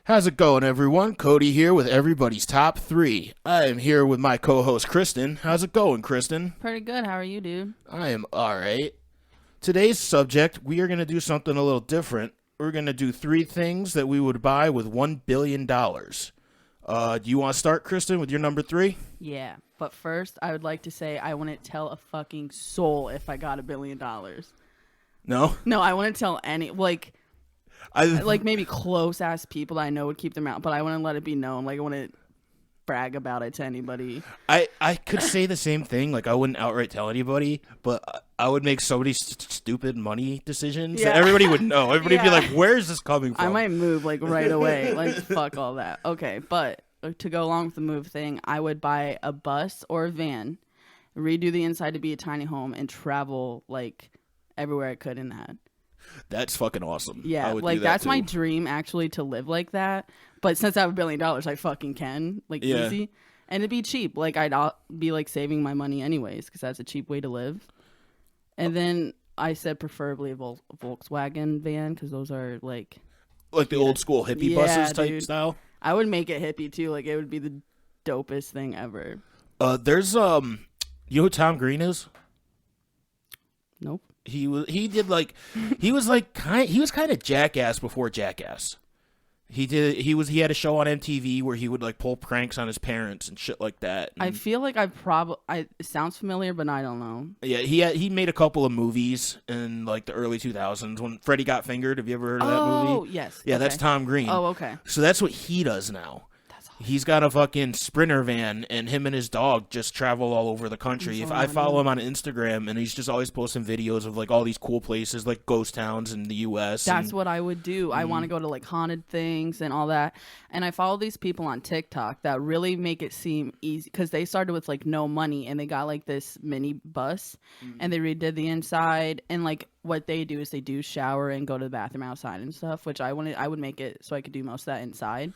How's it going, everyone? Cody here with everybody's top three. I am here with my co-host, Kristen. How's it going, Kristen? Pretty good. How are you, dude? I am alright. Today's subject, we are going to do something a little different. We're going to do three things that we would buy with $1 billion. Do you want to start, Kristen, with your number three? Yeah, but first, I would like to say I wouldn't tell a fucking soul if I got $1 billion. No? No, I wouldn't tell any, like maybe close-ass people that I know would keep them out, but I wouldn't let it be known. Like, I wouldn't brag about it to anybody. I could say the same thing. Like, I wouldn't outright tell anybody, but I would make so many stupid money decisions that everybody would know. Everybody would be like, where's this coming from? I might move, like, right away. Like, fuck all that. Okay, but to go along with the move thing, I would buy a bus or a van, redo the inside to be a tiny home, and travel, like, everywhere I could in that. That's fucking awesome. Yeah, like that's my dream, actually, to live like that. But since I have $1 billion, I fucking can, like, easy, and it'd be cheap. Like, I'd be like saving my money anyways, because that's a cheap way to live. And then I said preferably a Volkswagen van, because those are like the old school hippie buses type style. I would make it hippie too. Like, it would be the dopest thing ever. There's you know who Tom Green is? Nope. He was kind of Jackass before Jackass. He had a show on MTV where he would like pull pranks on his parents and shit like that. And I feel like it sounds familiar, but I don't know. Yeah, he made a couple of movies in like the early 2000s when Freddy Got Fingered. Have you ever heard of that movie? Oh, yes. Yeah, okay. That's Tom Green. Oh, okay. So that's what he does now. He's got a fucking Sprinter van, and him and his dog just travel all over the country. If I follow him on Instagram, and he's just always posting videos of like all these cool places, like ghost towns in the U.S. That's what I would do. I want to go to like haunted things and all that. And I follow these people on TikTok that really make it seem easy, because they started with like no money, and they got like this mini bus, and they redid the inside. And like what they do is they do shower and go to the bathroom outside and stuff, which I would make it so I could do most of that inside.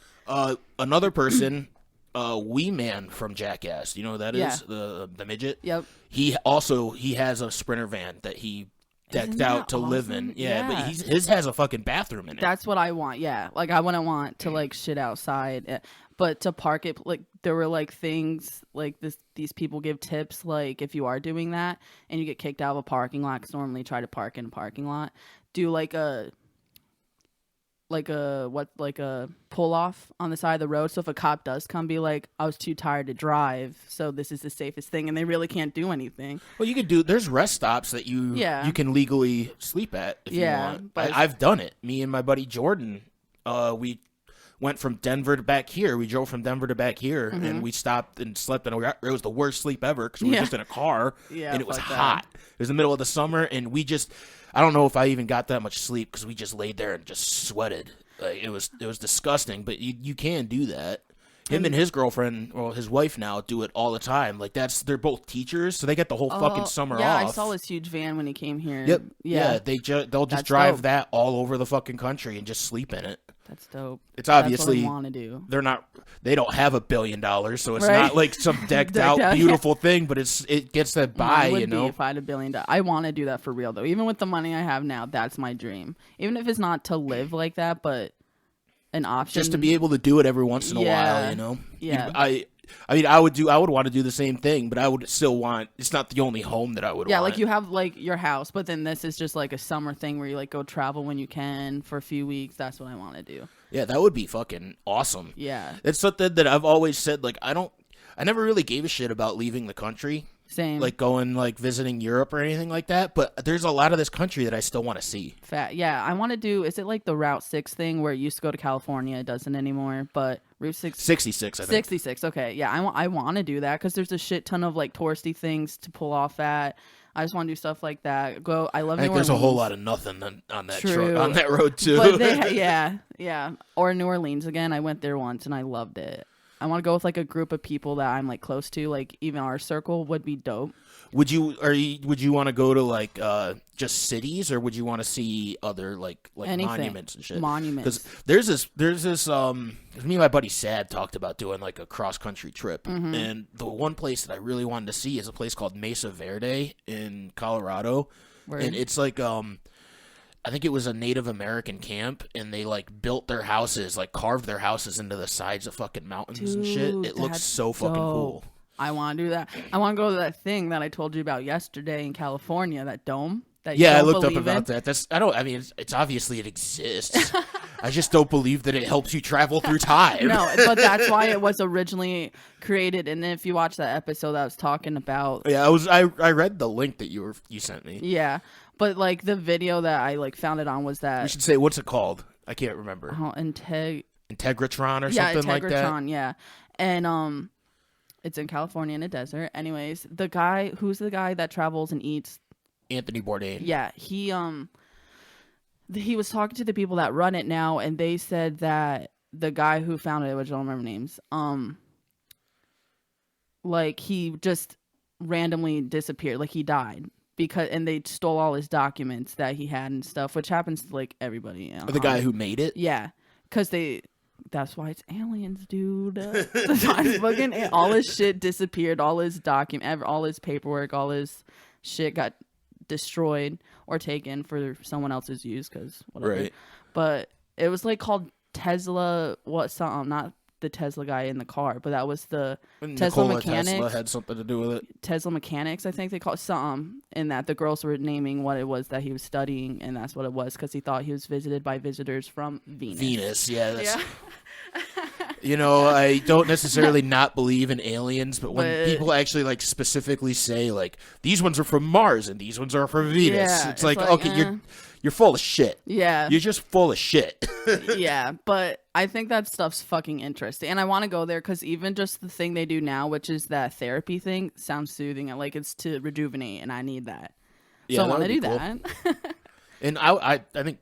Another person, Wee Man from Jackass. You know who that is? The midget? Yep. He has a Sprinter van that he decked out to live in. Yeah, but his has a fucking bathroom in it. That's what I want, yeah. Like, I wouldn't want to like shit outside, but to park it, like, there were like things like these people give tips, like, if you are doing that and you get kicked out of a parking lot, because normally try to park in a parking lot, do like a pull off on the side of the road. So if a cop does come, be like, I was too tired to drive, so this is the safest thing, and they really can't do anything. Well, you could there's rest stops that you can legally sleep at if you want. But I've done it. Me and my buddy Jordan, we went from Denver to back here. We drove from Denver to back here, and we stopped and slept. And it was the worst sleep ever, because we were just in a car, and it was hot. It was the middle of the summer, and I don't know if I even got that much sleep, because we just laid there and just sweated. Like, it was disgusting, but you can do that. Him and his girlfriend, or his wife now, do it all the time. Like, they're both teachers, so they get the whole fucking summer off. Yeah, I saw this huge van when he came here. Yep. Yeah, they'll just drive that all over the fucking country and just sleep in it. That's dope. It's obviously that's what I want to do. They don't have $1 billion, so it's not like some decked out beautiful thing, but it gets that by, you know. If I had $1 billion, I want to do that for real though. Even with the money I have now, that's my dream. Even if it's not to live like that, but an option, just to be able to do it every once in a while, you know. Yeah. I mean, I would want to do the same thing, but I would still want. It's not the only home that I would want. Yeah, like you have like your house, but then this is just like a summer thing where you like go travel when you can for a few weeks. That's what I want to do. Yeah, that would be fucking awesome. Yeah, it's something that I've always said. Like, I never really gave a shit about leaving the country. Same. Like going visiting Europe or anything like that. But there's a lot of this country that I still want to see. Yeah, I want to do. Is it like the Route 6 thing where it used to go to California? It doesn't anymore, but Route 66, I think. 66. Okay, yeah, I want to do that, because there's a shit ton of like touristy things to pull off at. I just want to do stuff like that. I love New Orleans. There's a whole lot of nothing on that road too. But yeah. Or New Orleans again. I went there once and I loved it. I want to go with like a group of people that I'm like close to, like even our circle would be dope. Would you want to go to like just cities, or would you want to see other like monuments and shit? Monuments. Because there's this me and my buddy Sad talked about doing like a cross country trip, and the one place that I really wanted to see is a place called Mesa Verde in Colorado, and it's like I think it was a Native American camp, and they like built their houses, like carved their houses into the sides of fucking mountains and shit. It looks so fucking cool. I want to do that. I want to go to that thing that I told you about yesterday in California, that dome. I looked up about that. It's obviously it exists. I just don't believe that it helps you travel through time. No, but that's why it was originally created. And then if you watch that episode that I was talking about, I read the link that you sent me. Yeah, but like the video that I like found it on was that we should say what's it called? I can't remember. Integratron or something like that. Integratron, yeah, and it's in California in a desert. Anyways, who's the guy that travels and eats? Anthony Bourdain. Yeah, he was talking to the people that run it now, and they said that the guy who founded it, which I don't remember names, like he just randomly disappeared, like he died and they stole all his documents that he had and stuff, which happens to like everybody. You know, the guy who made it. Yeah, because that's why it's aliens, dude. All his shit disappeared, all his all his paperwork, all his shit got destroyed or taken for someone else's use, because whatever. Right. But it was like called Tesla, not the Tesla guy in the car, but that was the Tesla mechanics. Tesla had something to do with it. Tesla mechanics, I think they call it something, and that the girls were naming what it was that he was studying, and that's what it was, because he thought he was visited by visitors from Venus. Yeah. You know, I don't necessarily not believe in aliens, but when people actually like specifically say like these ones are from Mars and these ones are from Venus, it's like okay, you're full of shit. Yeah, you're just full of shit. Yeah, but I think that stuff's fucking interesting, and I want to go there because even just the thing they do now, which is that therapy thing, sounds soothing. Like it's to rejuvenate, and I need that. So I want to do that. And I think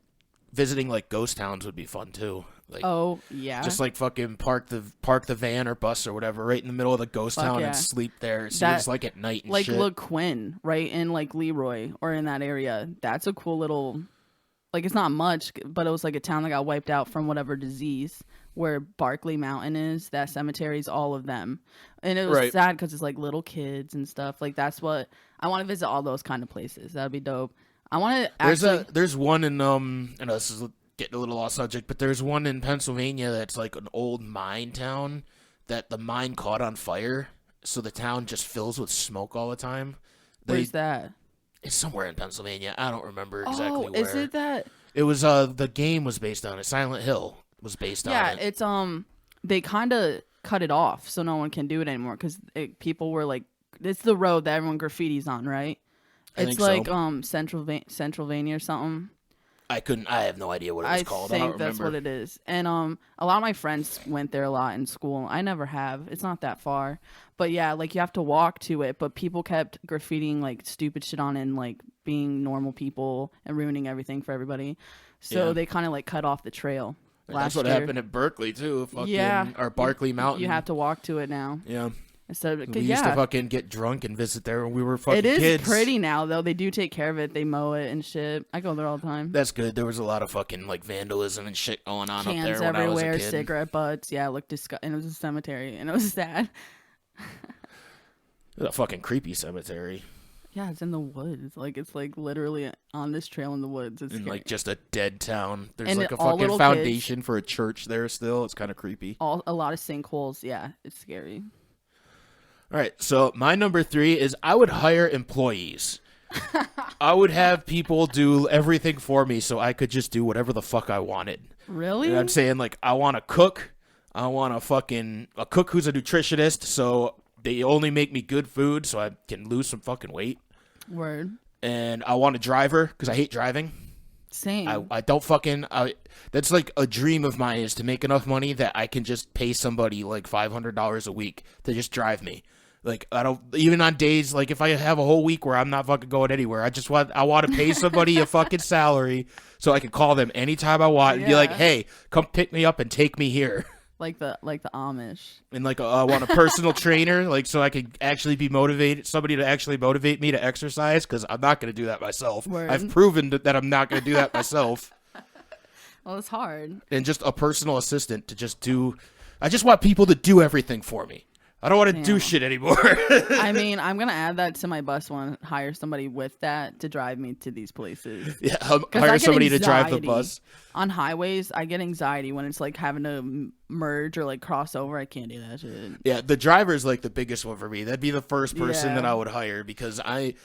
visiting like ghost towns would be fun too. Like, oh yeah, just like fucking park the van or bus or whatever right in the middle of the ghost town and sleep there. See what it's like at night and like shit. Le Quinn, right in like Leroy or in that area. That's a cool little, like it's not much, but it was like a town that got wiped out from whatever disease. Where Barkley Mountain is, that cemetery's all of them, and it was sad because it's like little kids and stuff. Like that's what I want to visit, all those kind of places. That'd be dope. I want to. There's one in I know this is getting a little off subject, but there's one in Pennsylvania that's like an old mine town that the mine caught on fire, so the town just fills with smoke all the time. Where's that? It's somewhere in Pennsylvania. I don't remember exactly where. Is it that? It was the game was based on it. Silent Hill was based on it. Yeah, it's they kind of cut it off so no one can do it anymore because people were like, it's the road that everyone graffitis on, right? It's like so. Centralvania or something. I have no idea what it was called. I think that's what it is. And a lot of my friends went there a lot in school. I never have. It's not that far. But yeah, like you have to walk to it, but people kept graffitiing like stupid shit on it and like being normal people and ruining everything for everybody. So they kind of like cut off the trail. That's what happened at Berkeley too. Or Barkley Mountain. You have to walk to it now. Yeah. So, we used to fucking get drunk and visit there when we were fucking kids. It is pretty now, though. They do take care of it. They mow it and shit. I go there all the time. That's good. There was a lot of fucking like vandalism and shit going on Cans up there when I was a kid. Cigarette butts. Yeah, it looked disgusting. And it was a cemetery, and it was sad. It's a fucking creepy cemetery. Yeah, it's in the woods. Like it's like literally on this trail in the woods. It's like just a dead town. There's like a fucking foundation for a church there still. It's kind of creepy. A lot of sinkholes. Yeah, it's scary. All right, so my number 3 is I would hire employees. I would have people do everything for me so I could just do whatever the fuck I wanted. Really? And I'm saying, like, I want a cook. I want a cook who's a nutritionist, so they only make me good food so I can lose some fucking weight. Word. And I want a driver because I hate driving. Same. I don't fucking... that's like a dream of mine is to make enough money that I can just pay somebody like $500 a week to just drive me. Like, I don't, even on days, like, if I have a whole week where I'm not fucking going anywhere, I want to pay somebody a fucking salary so I can call them anytime I want and be like, hey, come pick me up and take me here. Like the Amish. And, like, I want a personal trainer, like, so I could actually be motivated, somebody to actually motivate me to exercise, because I'm not going to do that myself. Word. I've proven that I'm not going to do that myself. Well, it's hard. And just a personal assistant to just do, I just want people to do everything for me. I don't want to do shit anymore. I mean, I'm going to add that to my bus one. Hire somebody with that to drive me to these places. Yeah, hire somebody to drive the bus. On highways, I get anxiety when it's like having to merge or like cross over. I can't do that shit. Yeah, the driver's like the biggest one for me. That'd be the first person that I would hire because I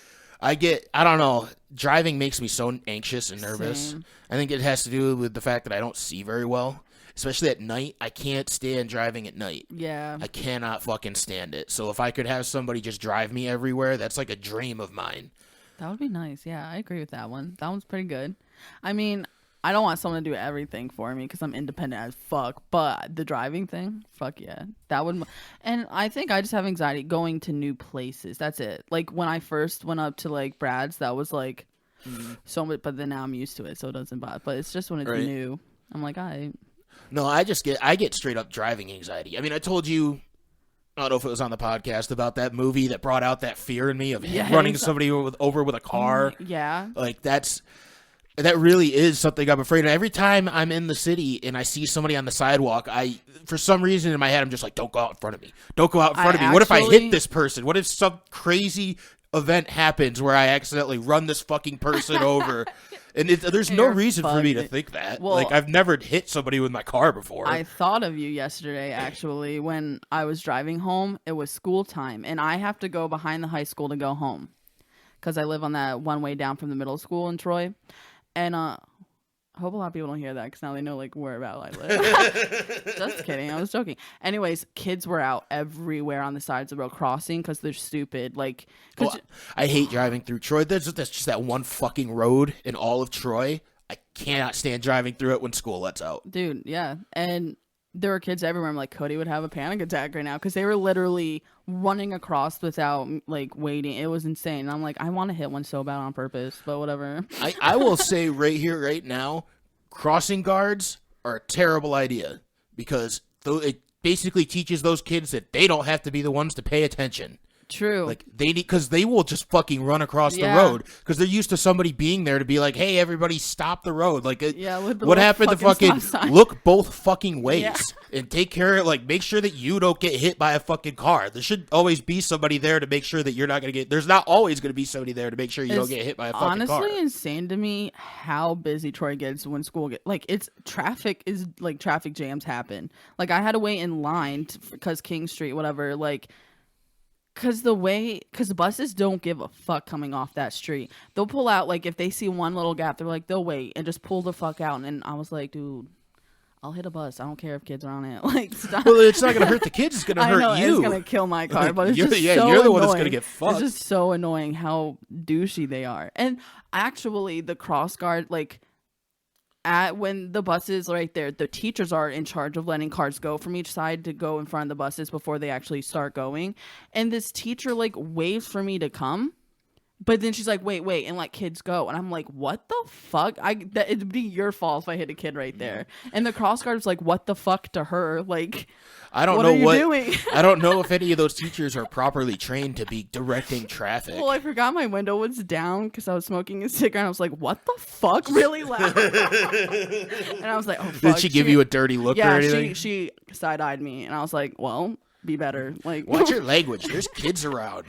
don't know, driving makes me so anxious and nervous. Same. I think it has to do with the fact that I don't see very well. Especially at night, I can't stand driving at night. Yeah. I cannot fucking stand it. So if I could have somebody just drive me everywhere, that's like a dream of mine. That would be nice. Yeah, I agree with that one. That one's pretty good. I mean, I don't want someone to do everything for me because I'm independent as fuck. But the driving thing, fuck yeah. That would. And I think I just have anxiety going to new places. That's it. Like when I first went up to like Brad's, that was like so much. But then now I'm used to it, so it doesn't bother. But it's just when it's new, I'm like, No, I get straight up driving anxiety. I mean, I told you, I don't know if it was on the podcast, about that movie that brought out that fear in me of running somebody over with a car. Yeah. Like that really is something I'm afraid of. Every time I'm in the city and I see somebody on the sidewalk, for some reason in my head, I'm just like, don't go out in front of me. Don't go out in front of me. What if I hit this person? What if some crazy event happens where I accidentally run this fucking person over? And there's no reason for me to think that. Well, like, I've never hit somebody with my car before. I thought of you yesterday, actually, when I was driving home. It was school time, and I have to go behind the high school to go home because I live on that one way down from the middle school in Troy. And I hope a lot of people don't hear that because now they know, like, where about I live. Just kidding. I was joking. Anyways, kids were out everywhere on the sides of the road crossing because they're stupid. Like, I hate driving through Troy. There's just that one fucking road in all of Troy. I cannot stand driving through it when school lets out. Dude, yeah. And there were kids everywhere. I'm like, Cody would have a panic attack right now because they were literally running across without like waiting. It was insane. And I'm like, I want to hit one so bad on purpose, but whatever. I will say right here, right now, crossing guards are a terrible idea because it basically teaches those kids that they don't have to be the ones to pay attention. True. Like because they will just fucking run across the road because they're used to somebody being there to be like, hey, everybody stop the road. Like, what happened to fucking look both fucking ways and take care of, like, make sure that you don't get hit by a fucking car. There should always be somebody there to make sure that you're not going to get, there's not always going to be somebody there to make sure you don't get hit by a fucking car. Honestly insane to me how busy Troy gets when school gets, like, traffic jams happen. Like, I had to wait in line because King Street, whatever, like, because the buses don't give a fuck coming off that street. They'll pull out, like, if they see one little gap, they're like, they'll wait and just pull the fuck out. And I was like, dude, I'll hit a bus. I don't care if kids are on it. Like, stop. Well, it's not going to hurt the kids. It's going to hurt you. It's going to kill my car. But it's you're so the annoying. one that's going to get fucked. It's just so annoying how douchey they are. And actually, the cross guard, like, when the buses right there, the teachers are in charge of letting cars go from each side to go in front of the buses before they actually start going. And this teacher, like, waves for me to come, but then she's like, wait, and let kids go. And I'm like, what the fuck? It'd be your fault if I hit a kid right there. And the cross guard was like, what the fuck to her? Like, I don't what know are you doing? I don't know if any of those teachers are properly trained to be directing traffic. Well, I forgot my window was down because I was smoking a cigarette. And I was like, what the fuck? Really loud. And I was like, oh, fuck. Did she give you a dirty look or anything? Yeah, she side-eyed me. And I was like, well, be better. Like, watch your language. There's kids around.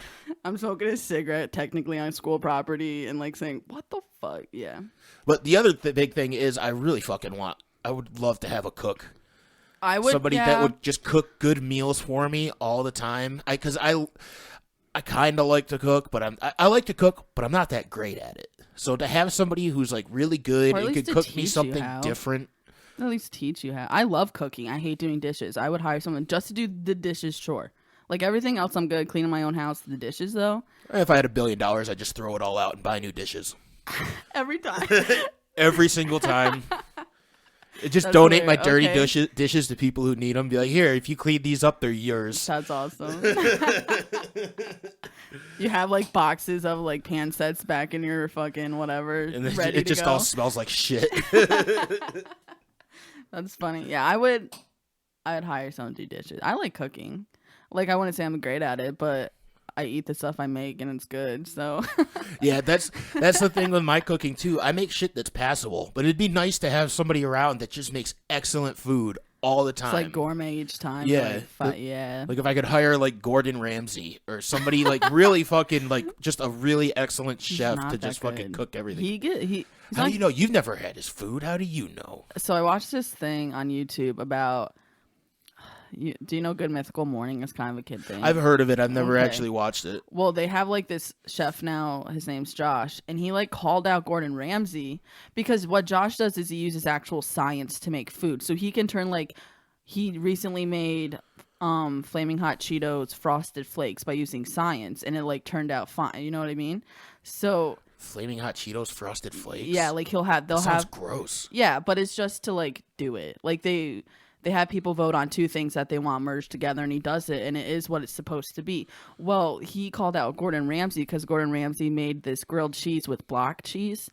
I'm smoking a cigarette technically on school property and, like, saying, what the fuck? Yeah. But the other big thing is I really fucking I would love to have a cook. Somebody that would just cook good meals for me all the time. Because I kind of like to cook, but I like to cook, but I'm not that great at it. So to have somebody who's, like, really good and could cook me something different. At least teach you how. I love cooking. I hate doing dishes. I would hire someone just to do the dishes chore. Like, everything else I'm good cleaning my own house. The dishes, though. If I had $1 billion, I'd just throw it all out and buy new dishes. Every time. Every single time. Just donate my dirty dishes to people who need them. Be like, here, if you clean these up, they're yours. That's awesome. You have, like, boxes of, like, pan sets back in your fucking whatever. And then it just all smells like shit. That's funny. Yeah, I would hire someone to do dishes. I like cooking. Like, I wouldn't say I'm great at it, but I eat the stuff I make and it's good. So yeah, that's the thing with my cooking too. I make shit that's passable, but it'd be nice to have somebody around that just makes excellent food all the time. It's like gourmet each time. Yeah. Yeah. Like if I could hire like Gordon Ramsay or somebody like really fucking like just a really excellent chef to just fucking cook everything. How do you know? You've never had his food. How do you know? So I watched this thing on YouTube about. Do you know Good Mythical Morning? It's kind of a kid thing. I've heard of it. I've never actually watched it. Well, they have like this chef now. His name's Josh, and he like called out Gordon Ramsay because what Josh does is he uses actual science to make food. So he can turn like he recently made Flaming Hot Cheetos Frosted Flakes by using science, and it like turned out fine. You know what I mean? So Flaming Hot Cheetos Frosted Flakes. Yeah, like they'll have sounds gross. Yeah, but it's just to like do it. Like they have people vote on two things that they want merged together, and he does it, and it is what it's supposed to be. Well, he called out Gordon Ramsay because Gordon Ramsay made this grilled cheese with block cheese,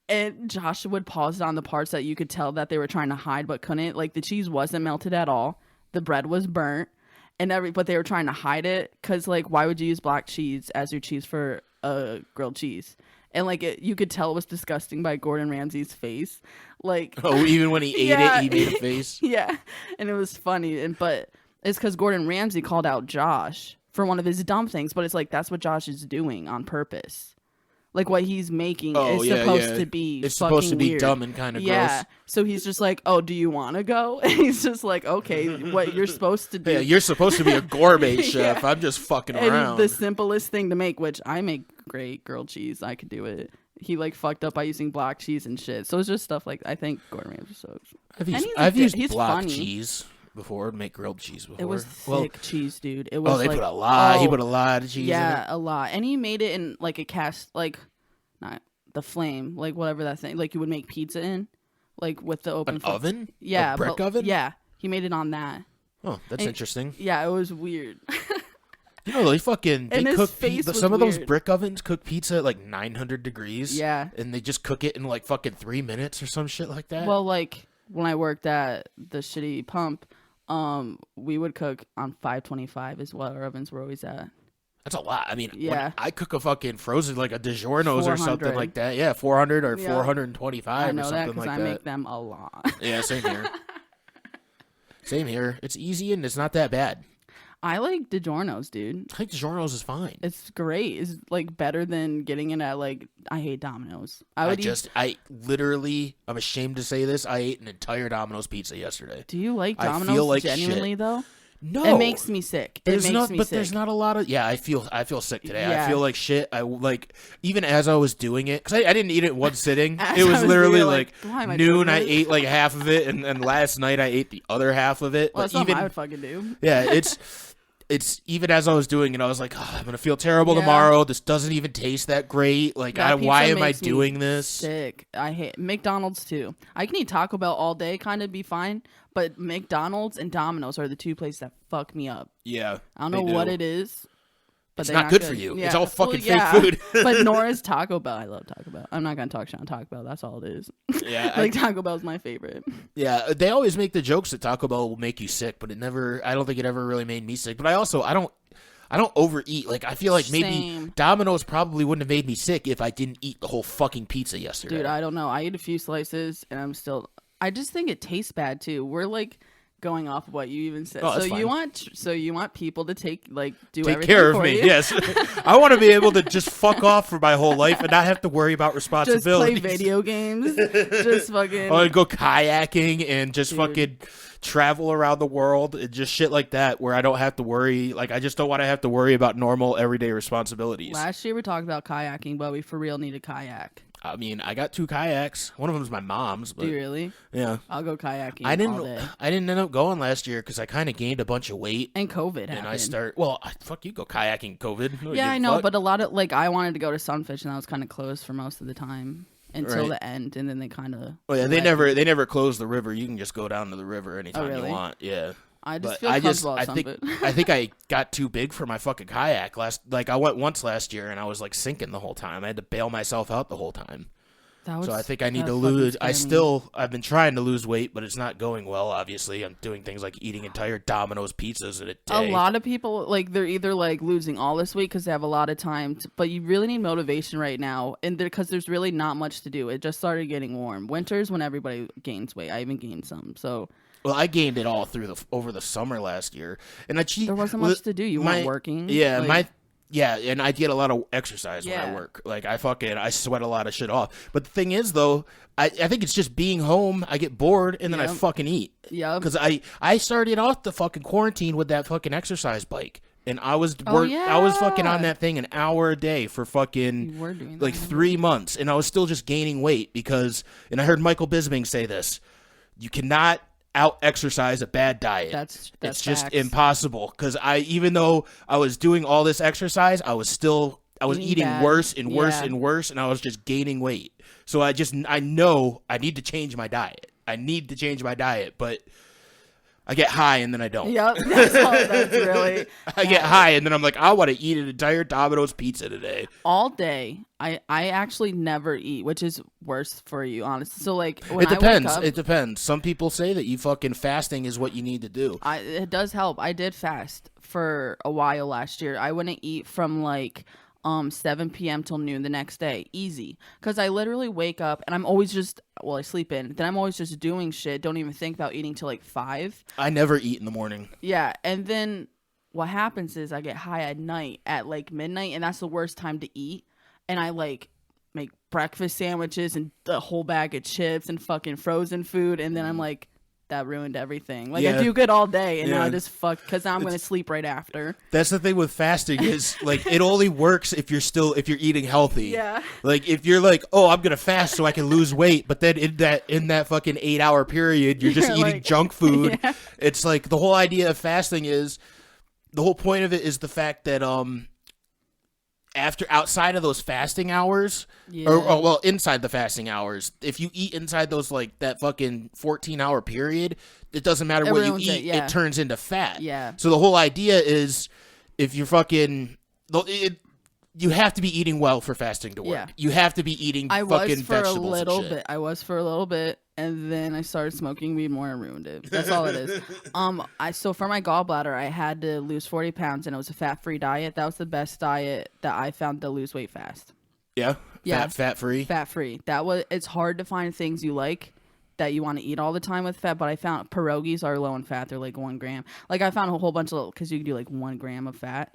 and Josh would pause it on the parts that you could tell that they were trying to hide but couldn't. Like the cheese wasn't melted at all, the bread was burnt, but they were trying to hide it because like why would you use block cheese as your cheese for a grilled cheese? And like you could tell it was disgusting by Gordon Ramsay's face. Like even when he ate it, he made a face. Yeah, and it was funny. But it's because Gordon Ramsay called out Josh for one of his dumb things. But it's like that's what Josh is doing on purpose. Like what he's making is supposed to be. It's supposed to be weird. Dumb and kind of gross. Yeah. So he's just like, "Oh, do you want to go?" And he's just like, "Okay, what you're supposed to do." Yeah, you're supposed to be a gourmet chef. I'm just fucking around. And the simplest thing to make, which I make great grilled cheese. I could do it. He like fucked up by using block cheese and shit. So it's just stuff like I think Gordon Ramsay sucks. I've used block cheese before to make grilled cheese before. It was thick cheese, dude. It was they put a lot. He put a lot of cheese in it. Yeah, a lot. And he made it in like a cast, like not the flame, like whatever that thing, like you would make pizza in, like with the open oven. Yeah, a brick oven. Yeah, he made it on that. Oh, that's interesting. Yeah, it was weird. You know, they cook some of those weird. brick ovens cook pizza at like 900 degrees. Yeah. And they just cook it in like fucking 3 minutes or some shit like that. Well, like when I worked at the shitty pump, we would cook on 525 is what our ovens were always at. That's a lot. I mean, when I cook a fucking frozen, like a DiGiorno's or something like that. Yeah, 400 or 425 I know or something that because I make them a lot. Yeah, same here. Same here. It's easy and it's not that bad. I like DiGiorno's, dude. I think DiGiorno's is fine. It's great. It's like better than getting it at like I hate Domino's. I'm ashamed to say this. I ate an entire Domino's pizza yesterday. Do you like Domino's? I feel like genuinely shit. Though? No, it makes me sick. There's not a lot of. Yeah, I feel sick today. Yeah. I feel like shit. I like even as I was doing it because I didn't eat it in one sitting. It was literally like noon. I ate like half of it, and last night I ate the other half of it. Well, that's something I would fucking do. Yeah, it's even as I was doing it, I was like, oh, I'm gonna feel terrible tomorrow. This doesn't even taste that great. Like, why am I doing this? Sick. I hate McDonald's too. I can eat Taco Bell all day, kind of be fine. But McDonald's and Domino's are the two places that fuck me up. Yeah, I don't know what it is. But it's not good for you. Yeah. It's all fucking fake food. But nor is Taco Bell. I love Taco Bell. I'm not gonna talk shit on Taco Bell. That's all it is. Yeah, Taco Bell's my favorite. Yeah, they always make the jokes that Taco Bell will make you sick, but I don't think it ever really made me sick. But I don't overeat. Like I feel like maybe Domino's probably wouldn't have made me sick if I didn't eat the whole fucking pizza yesterday. Dude, I don't know. I ate a few slices and I just think it tastes bad too. We're like going off of what you even said. Oh, you want people to take everything care of me. Yes. I want to be able to just fuck off for my whole life and not have to worry about responsibilities. Just play video games. Just fucking I go kayaking and just fucking travel around the world and just shit like that where I don't have to worry. Like I just don't want to have to worry about normal everyday responsibilities. Last year we talked about kayaking, but we for real need a kayak. I mean, I got 2 kayaks. One of them is my mom's. But, do you really? Yeah. I'll go kayaking all day. I didn't end up going last year because I kind of gained a bunch of weight. And COVID happened. And fuck you, go kayaking COVID. Yeah, I know, but a lot of, I wanted to go to Sunfish, and that was kind of closed for most of the time until the end, and then they kind of... Oh, yeah, they never closed the river. You can just go down to the river anytime you want. Yeah. I just feel comfortable at Sunfish. I think I got too big for my fucking kayak. I went once last year, and I was, sinking the whole time. I had to bail myself out the whole time. So I think I need to lose. I've been trying to lose weight, but it's not going well. Obviously, I'm doing things like eating entire Domino's pizzas in a day. A lot of people they're either losing all this weight because they have a lot of time, but you really need motivation right now, and because there's really not much to do. It just started getting warm. Winter's when everybody gains weight. I even gained some. So Well, I gained it all over the summer last year, and there wasn't much to do. You weren't working. Yeah, and I get a lot of exercise when I work. Like I sweat a lot of shit off. But the thing is, though, I think it's just being home. I get bored, and then I fucking eat. Yeah. Because I started off the fucking quarantine with that fucking exercise bike. And I was fucking on that thing an hour a day for fucking like 3 months, and I was still just gaining weight and I heard Michael Bisping say this: you cannot out exercise a bad diet. It's just impossible. Because even though I was doing all this exercise, I was eating worse and worse and worse, and I was just gaining weight. So I know I need to change my diet. But I get high and then I don't. Yep, that's really. I get high and then I'm like, I want to eat an entire Domino's pizza today. All day. I actually never eat, which is worse for you, honestly. So like, when it depends. It depends. Some people say that you fucking fasting is what you need to do. It does help. I did fast for a while last year. I wouldn't eat from like 7 p.m. till noon the next day. Easy. Because I literally wake up and I'm always just, I sleep in. Then I'm always just doing shit. Don't even think about eating till like 5. I never eat in the morning. Yeah. And then what happens is I get high at night at like midnight, and that's the worst time to eat. And I like make breakfast sandwiches and the whole bag of chips and fucking frozen food. And then I'm like, that ruined everything. Like I do good all day, and now I just because now I'm going to sleep right after. That's the thing with fasting is like it only works if you're eating healthy. Yeah. Like if you're like, oh, I'm gonna fast so I can lose weight, but then in that fucking 8-hour period, you're just eating junk food. Yeah. It's like the whole idea of fasting is the whole point of it is the fact that outside of those fasting hours, or inside the fasting hours, if you eat inside those like that fucking 14-hour period, it doesn't matter what you eat, it turns into fat. Yeah. So the whole idea is if you're fucking, you have to be eating well for fasting to work. Yeah. You have to be eating fucking vegetables and shit. I was for a little bit, and then I started smoking weed more and ruined it. That's all it is. So for my gallbladder, I had to lose 40 pounds, and it was a fat-free diet. That was the best diet that I found to lose weight fast. Yeah? Fat-free? Fat-free. It's hard to find things you like that you want to eat all the time with fat, but I found pierogies are low in fat. They're like 1 gram. Like I found a whole bunch of, because you can do like 1 gram of fat.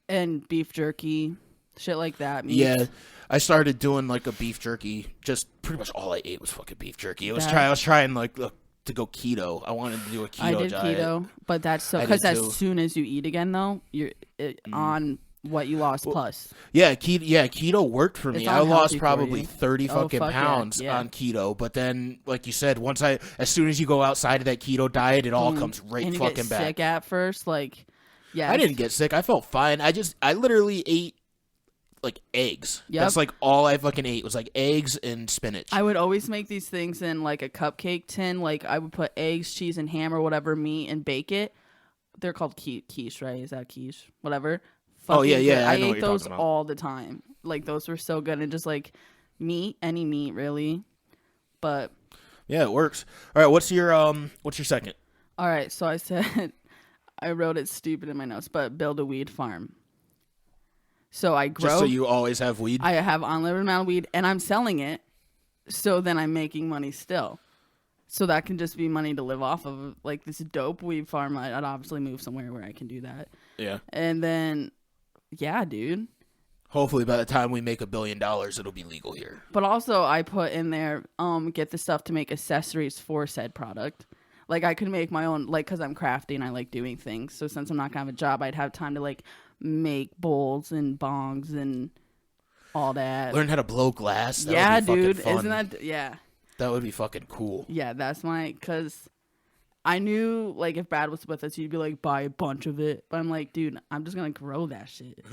And beef jerky, shit like that. Yeah, I started doing like a beef jerky. Just pretty much all I ate was fucking beef jerky. I was trying like to go keto. I wanted to do a keto diet. I did keto, but that's so because as soon as you eat again, though, you're on what you lost plus. Yeah, keto worked for me. I lost probably 30 fucking pounds on keto. But then, like you said, as soon as you go outside of that keto diet, it all comes right and fucking you get back. Sick at first, like. Yeah, I didn't get sick. I felt fine. I literally ate like eggs. Yep. That's like all I fucking ate was like eggs and spinach. I would always make these things in like a cupcake tin. Like I would put eggs, cheese, and ham or whatever meat and bake it. They're called quiche, right? Is that quiche? Whatever. Fucking yeah. I ate those all the time. Like those were so good, and just like any meat really. But yeah, it works. All right, what's your second? All right, so I said. I wrote it stupid in my notes, but build a weed farm. So I grow. Just so you always have weed? I have unlimited amount of weed, and I'm selling it. So then I'm making money still. So that can just be money to live off of. Like this dope weed farm, I'd obviously move somewhere where I can do that. Yeah. And then, yeah, dude. Hopefully by the time we make $1 billion, it'll be legal here. But also I put in there, get the stuff to make accessories for said product. Like, I could make my own, like, because I'm crafty and I like doing things. So, since I'm not going to have a job, I'd have time to, like, make bowls and bongs and all that. Learn how to blow glass. That would be dude. Fun. Isn't that, yeah. That would be fucking cool. Yeah, that's because I knew, like, if Brad was with us, he'd be like, buy a bunch of it. But I'm like, dude, I'm just going to grow that shit.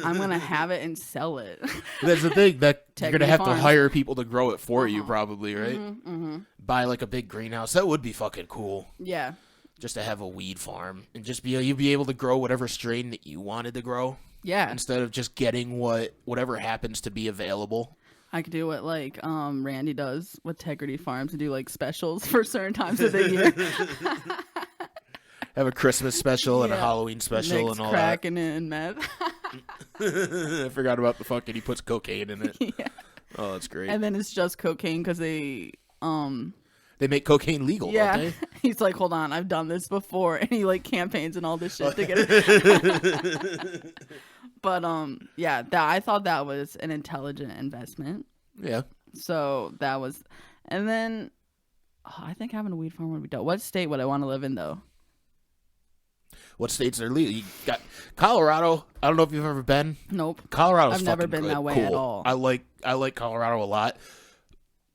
I'm going to have it and sell it. That's the thing. That you're going to have to hire people to grow it for you, probably, right? Mm-hmm. Buy, like, a big greenhouse. That would be fucking cool. Yeah. Just to have a weed farm. And just you'd be able to grow whatever strain that you wanted to grow. Yeah. Instead of just getting whatever happens to be available. I could do what like Randy does with Tegrity Farms and do like specials for certain times of the year. Have a Christmas special and a Halloween special and all crack that. And meth. I forgot about the fucking he puts cocaine in it. Yeah. Oh, that's great. And then it's just cocaine because they They make cocaine legal, don't they? He's like, hold on, I've done this before, and he like campaigns and all this shit to get it. But I thought that was an intelligent investment. Yeah. So that was, and then I think having a weed farm would be dope. What state would I want to live in though? What states are legal? You got Colorado. I don't know if you've ever been. Nope. Colorado's I've never been that way cool. at all. I like Colorado a lot.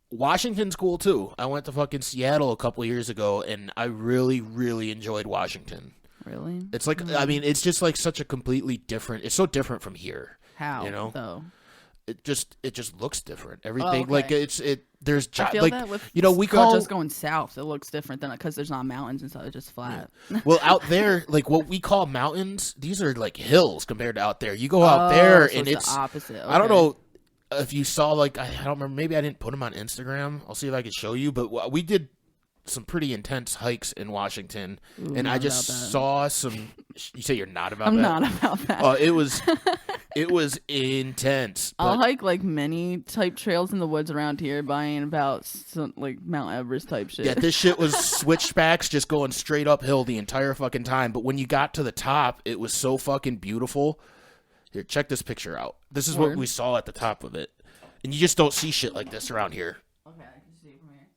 Washington's cool too. I went to fucking Seattle a couple years ago, and I really, really enjoyed Washington. Really? It's like I mean, it's just like such a completely different. It's so different from here. How? You know? Though. It just looks different. Everything okay. like there's I feel like that with we call just going south. It looks different than because there's not mountains and stuff. It's just flat. Well, out there, like what we call mountains, these are like hills compared to out there. You go out there so and it's the opposite. Okay. I don't know if you saw like I don't remember. Maybe I didn't put them on Instagram. I'll see if I can show you. But we did some pretty intense hikes in Washington, and I just saw some. You say you're not about I'm that? I'm not about that. It was intense. I'll hike like many type trails in the woods around here, buying about some, like Mount Everest type shit. Yeah, this shit was switchbacks, just going straight uphill the entire fucking time. But when you got to the top, it was so fucking beautiful. Here, check this picture out. This is what we saw at the top of it, and you just don't see shit like this around here. Okay, I can see it from here.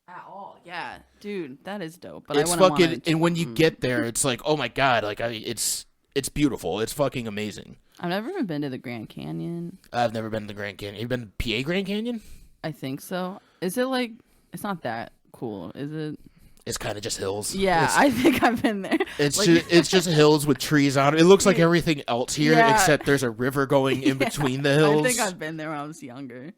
At all, yeah, dude, that is dope. But it's fucking, and when you get there, it's like, oh my god, like it's beautiful. It's fucking amazing. I've never even been to the Grand Canyon. I've never been to the Grand Canyon. You've been to PA Grand Canyon? I think so. Is it like? It's not that cool, is it? It's kind of just hills. Yeah, I think I've been there. It's like, it's just hills with trees on it. It looks like everything else here, except there's a river going in between the hills. I think I've been there when I was younger.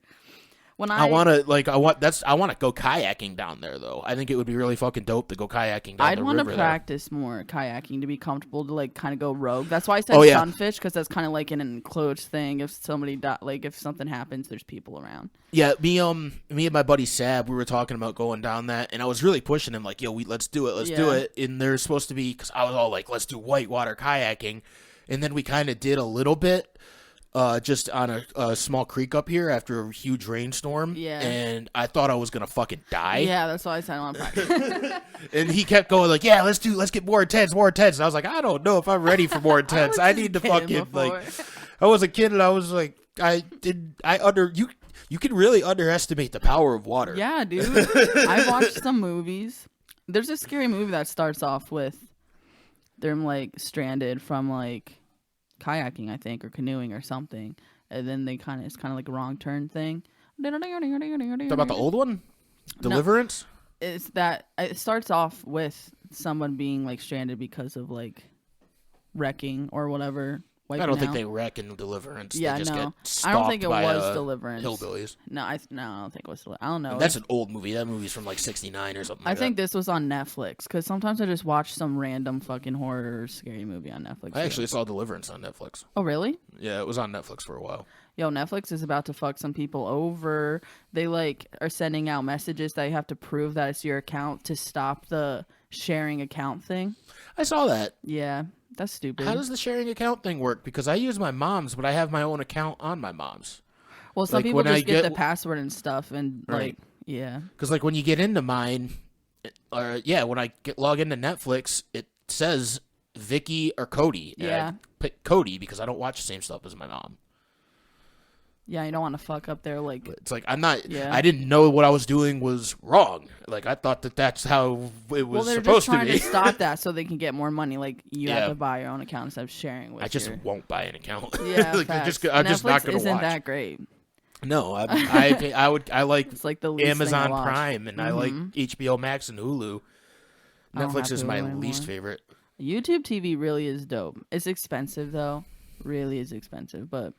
When I want to go kayaking down there though. I think it would be really fucking dope to go kayaking down the river. I'd want to practice more kayaking to be comfortable to like kind of go rogue. That's why I said sunfish, because that's kind of like an enclosed thing. If somebody if something happens, there's people around. Yeah, me and my buddy Sab, we were talking about going down that, and I was really pushing him like, yo, let's do it. And there's supposed to be, because I was all like, let's do whitewater kayaking, and then we kind of did a little bit. Just on a small creek up here after a huge rainstorm. Yeah. And I thought I was going to fucking die. Yeah, that's why I said I want to practice. And he kept going like, yeah, let's get more intense. And I was like, I don't know if I'm ready for more intense. I need to fucking before. I was a kid and I was like, you can really underestimate the power of water. Yeah, dude. I watched some movies. There's a scary movie that starts off with them like stranded from like kayaking, I think, or canoeing or something, and then it's kind of like a wrong turn thing. Talk about the old one, Deliverance. No, it's that it starts off with someone being like stranded because of like wrecking or whatever. I don't think they wreck in Deliverance. Yeah, they just no, get I don't think it was by, Deliverance. Hillbillies. No, I don't think it was. I don't know. And that's an old movie. That movie's from like '69 or something. I think this was on Netflix because sometimes I just watch some random fucking horror or scary movie on Netflix. I actually saw Deliverance on Netflix. Oh, really? Yeah, it was on Netflix for a while. Yo, Netflix is about to fuck some people over. They like are sending out messages that you have to prove that it's your account to stop the sharing account thing. I saw that. Yeah. That's stupid. How does the sharing account thing work? Because I use my mom's, but I have my own account on my mom's. Well, some people just get the password and stuff, and like, yeah. Because like when you get into mine, when I log into Netflix, it says Vicky or Cody. Yeah. I pick Cody because I don't watch the same stuff as my mom. Yeah, you don't want to fuck up there. Like, it's like I'm not. Yeah. I didn't know what I was doing was wrong. Like I thought that's how it was supposed to be. Well, they're just trying to stop that so they can get more money. Like you have to buy your own account instead of sharing with. I just won't buy an account. Yeah, like, I'm just not going to watch. Isn't that great? No, I like it's like the Amazon Prime and I like HBO Max and Hulu. Netflix is my least favorite. YouTube TV really is dope. It's expensive though, really is expensive, but.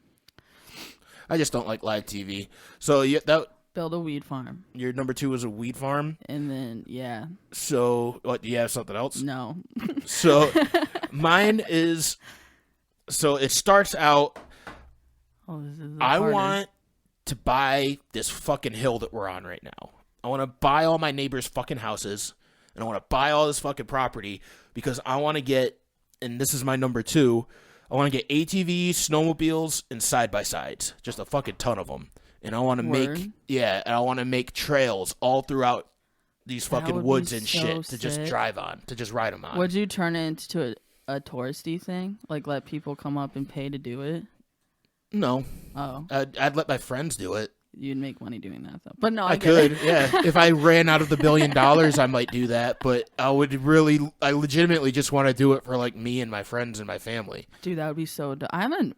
I just don't like live TV. So build a weed farm. Your number 2 is a weed farm, and then yeah. So what? Do you have something else? No. So mine is. So it starts out. Oh, this is I want to buy this fucking hill that we're on right now. I want to buy all my neighbors' fucking houses, and I want to buy all this fucking property because I want to get. And this is my number 2. I want to get ATVs, snowmobiles, and side-by-sides. Just a fucking ton of them. and I want to make trails all throughout these fucking woods and shit to just drive on, to just ride them on. Would you turn it into a touristy thing? Like let people come up and pay to do it? No. Oh. I'd let my friends do it. You'd make money doing that though. But no, I could. Yeah. If I ran out of the $1 billion, I might do that. But I legitimately just want to do it for like me and my friends and my family. Dude, that would be so I haven't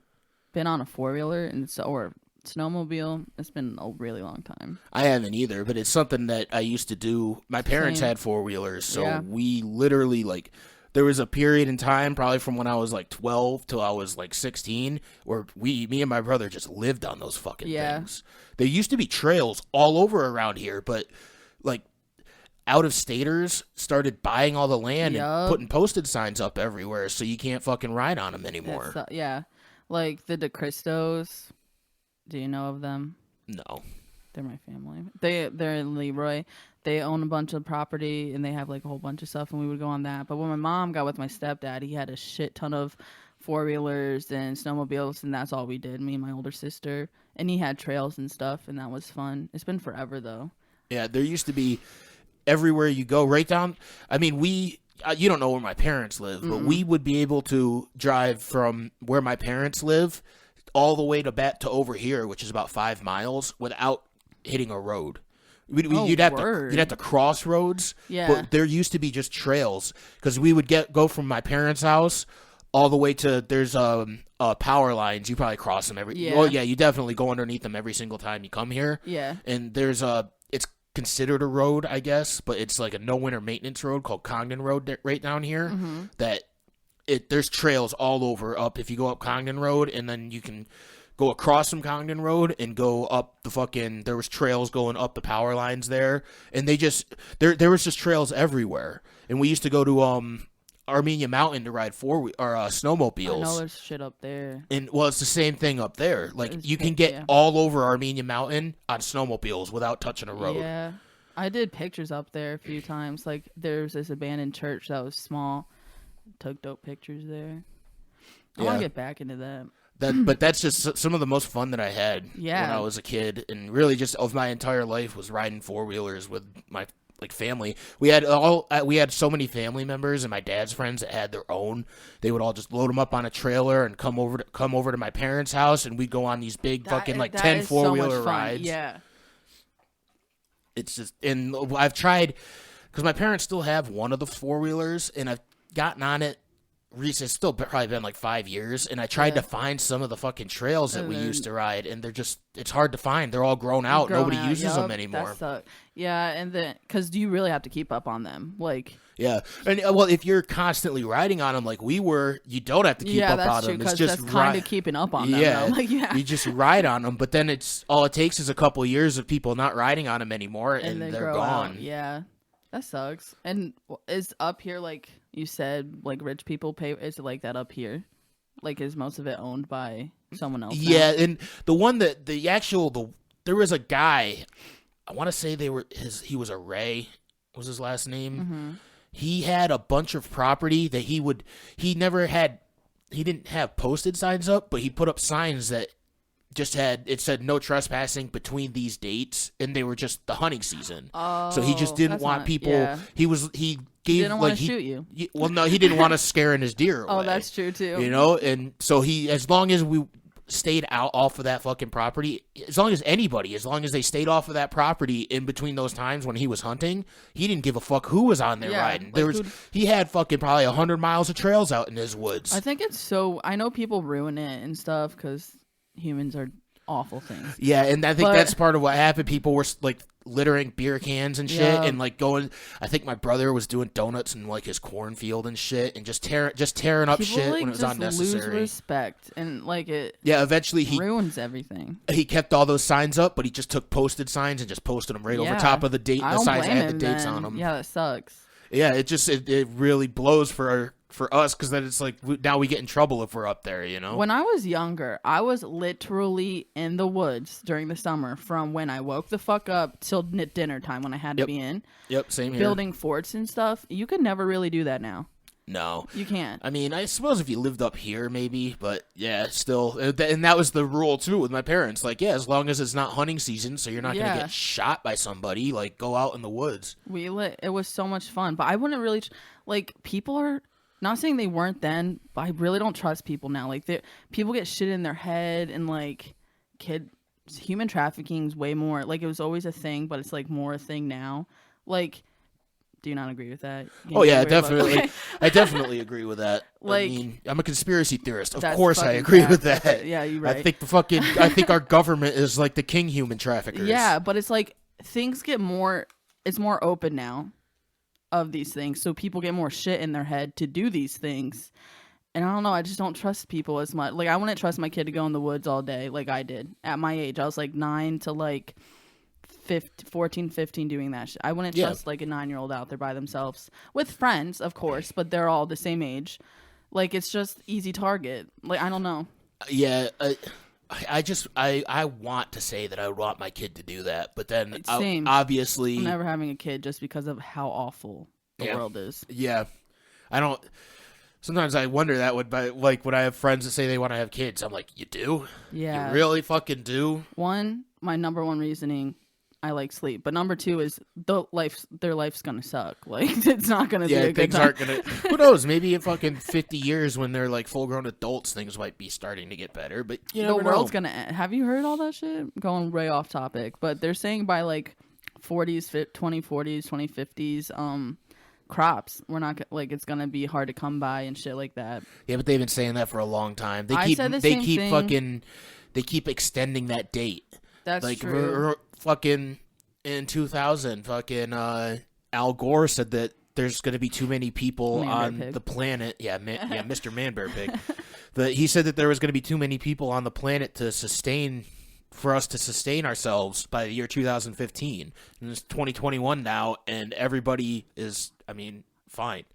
been on a 4-wheeler or snowmobile. It's been a really long time. I haven't either, but it's something that I used to do. My parents had 4-wheelers, so we literally like. There was a period in time, probably from when I was like 12 till I was like 16, where me and my brother just lived on those fucking things. There used to be trails all over around here, but like out-of-staters started buying all the land and putting posted signs up everywhere, so you can't fucking ride on them anymore. Like the DeCristos. Do you know of them? No. They're my family. They're in Leroy. They own a bunch of property and they have like a whole bunch of stuff, and we would go on that. But when my mom got with my stepdad, he had a shit ton of 4-wheelers and snowmobiles, and that's all we did, me and my older sister. And he had trails and stuff, and that was fun. It's been forever though. Yeah, there used to be everywhere you go, right down. I mean, you don't know where my parents live, but we would be able to drive from where my parents live all the way to over here, which is about 5 miles, without hitting a road. You'd have to cross roads, but there used to be just trails, because we would go from my parents' house all the way to there's power lines. You probably cross them you definitely go underneath them every single time you come here. Yeah, and there's it's considered a road, I guess, but it's like a no winter maintenance road called Congdon Road right down here. There's trails all over up. If you go up Congdon Road, and then you can go across from Congdon Road and go up there was trails going up the power lines there, and there was just trails everywhere. And we used to go to Armenia Mountain to ride snowmobiles. I know there's shit up there. And it's the same thing up there. Like you can get all over Armenia Mountain on snowmobiles without touching a road. Yeah, I did pictures up there a few times. Like there's this abandoned church that was small. Took dope pictures there. I want to get back into that. But that's just some of the most fun that I had when I was a kid, and really just of my entire life was riding 4-wheelers with my family. We had so many family members and my dad's friends that had their own. They would all just load them up on a trailer and come over to my parents' house, and we'd go on these big 10 4-wheeler rides. Yeah. It's just, and I've tried, because my parents still have one of the 4-wheelers, and I've gotten on it. It's still probably been like 5 years, and I tried to find some of the fucking trails that we used to ride, and it's hard to find. They're all grown out. Nobody uses them anymore. And then because you really have to keep up on them, like. Yeah, and if you're constantly riding on them like we were, you don't have to keep up on them. It's just kind of keeping up on them. Yeah, you just ride on them, but then all it takes is a couple of years of people not riding on them anymore, and they're gone. Yeah, that sucks. And is up here like you said, like rich people pay? Is it like that up here? Like, is most of it owned by someone else? Yeah, and the one there was a guy. I want to say he was a Ray. Was his last name? Mm-hmm. He had a bunch of property that he didn't have posted signs up, but he put up signs that it said no trespassing between these dates, and they were just the hunting season. So he just didn't want people. Yeah. He didn't want to shoot you. Well, no, he didn't want us scaring his deer away. Oh, that's true too. And so as long as we stayed off of that fucking property, as long as they stayed off of that property in between those times when he was hunting, he didn't give a fuck who was on there riding. He had fucking probably 100 miles of trails out in his woods. I think I know people ruin it and stuff because humans are awful things. Yeah, and I think that's part of what happened. People were like littering beer cans and shit, and like going. I think my brother was doing donuts in like his cornfield and shit, and just tearing up people, shit like, when it was unnecessary. Lose respect and like it. Yeah, eventually he ruins everything. He kept all those signs up, but he just took posted signs and just posted them right over top of the date. The signs that had the dates on them. Yeah, that sucks. Yeah, it really blows for us, because then it's like now we get in trouble if we're up there, you know? When I was younger, I was literally in the woods during the summer from when I woke the fuck up till dinner time when I had to be in. Yep, same here. Building forts and stuff. You could never really do that now. No. You can't. I mean, I suppose if you lived up here, maybe, but yeah, still. And that was the rule, too, with my parents. Like, yeah, as long as it's not hunting season, so you're not going to get shot by somebody, like, go out in the woods. It was so much fun, but I wouldn't really, like, people are, not saying they weren't then, but I really don't trust people now. Like, people get shit in their head, and, like, human trafficking is way more, like, it was always a thing, but it's, like, more a thing now. Like, do you not agree with that? Definitely. I definitely agree with that. Like, I mean, I'm a conspiracy theorist. Of course I agree with that. Yeah, you're right. I think our government is like the king human traffickers. Yeah, but it's like things get more, it's more open now of these things. So people get more shit in their head to do these things. And I don't know, I just don't trust people as much. Like, I wouldn't trust my kid to go in the woods all day like I did at my age. I was like 9 to like 14, 15 doing that shit. I wouldn't trust like a 9-year-old out there by themselves with friends, of course, but they're all the same age. Like, it's just easy target. Like, I don't know. Yeah, I want to say that I want my kid to do that, but then obviously I'm never having a kid just because of how awful the world is. Yeah, I don't. Sometimes I wonder that like when I have friends that say they want to have kids, I'm like, you do? Yeah, you really fucking do? My number one reasoning, I like sleep, but number 2 is their life's gonna suck. Like, it's not gonna be a good things time. aren't gonna. Who knows? Maybe in fucking 50 years, when they're like full-grown adults, things might be starting to get better. But you never know. The world's gonna end. Have you heard all that shit? Going way off topic, but they're saying by like 2040s, 2050s, crops, we're not like, it's gonna be hard to come by and shit like that. Yeah, but they've been saying that for a long time. They keep extending that date. That's like, true. Fucking in 2000, fucking Al Gore said that there's going to be too many people on the planet. Yeah, Mr. Man-Bear Pig. He said that there was going to be too many people on the planet for us to sustain ourselves by the year 2015. And it's 2021 now, and everybody is, I mean, fine.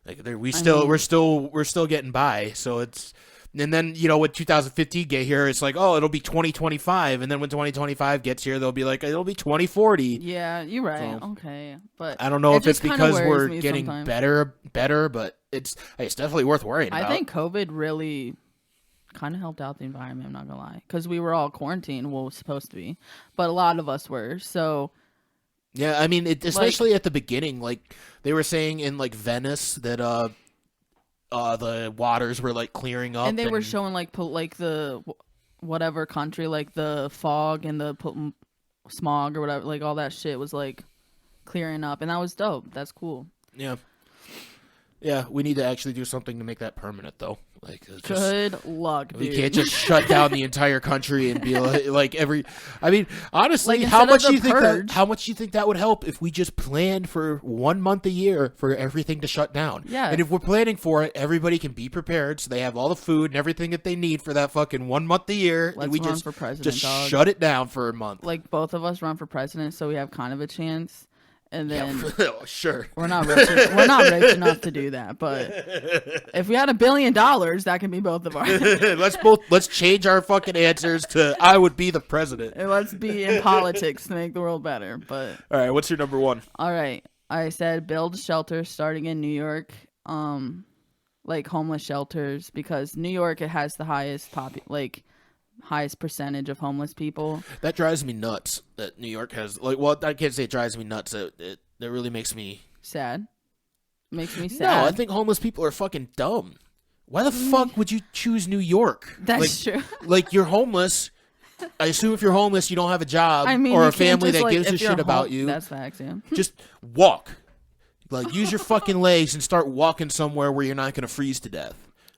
Like, we're still getting by. So it's. And then, when 2015 get here, it's like, oh, it'll be 2025. And then when 2025 gets here, they'll be like, it'll be 2040. Yeah, you're right. So, okay. But I don't know if it's because we're getting better, but it's definitely worth worrying about. I think COVID really kind of helped out the environment, I'm not going to lie. Because we were all quarantined, well, supposed to be. But a lot of us were, so. Yeah, I mean, especially at the beginning, like, they were saying in, like, Venice that, the waters were like clearing up, and they were showing like the whatever country, like the fog and the smog or whatever, like all that shit was like clearing up, and that was dope. That's cool. Yeah, we need to actually do something to make that permanent, though. Like, good luck, dude. We can't just shut down the entire country and be like every. I mean, honestly, like, how much do you think that would help if we just planned for 1 month a year for everything to shut down? Yeah. And if we're planning for it, everybody can be prepared, so they have all the food and everything that they need for that fucking 1 month a year. Let's and we run just for president, dog. Shut it down for a month. Like, both of us run for president, so we have kind of a chance. And then sure, we're not rich enough to do that. But if we had $1 billion, that can be both of ours. Let's change our fucking answers to I would be the president. And let's be in politics to make the world better. But all right, what's your number 1? All right, I said build shelters starting in New York, like homeless shelters, because New York, it has the highest percentage of homeless people. That drives me nuts that New York has, like, well, I can't say it drives me nuts. It really makes me sad. Makes me sad. No, I think homeless people are fucking dumb. Why the fuck would you choose New York? That's true. Like, you're homeless. I assume if you're homeless, you don't have a job or a family that gives a shit about you. That's facts, yeah. Just walk. Like, use your fucking legs and start walking somewhere where you're not going to freeze to death.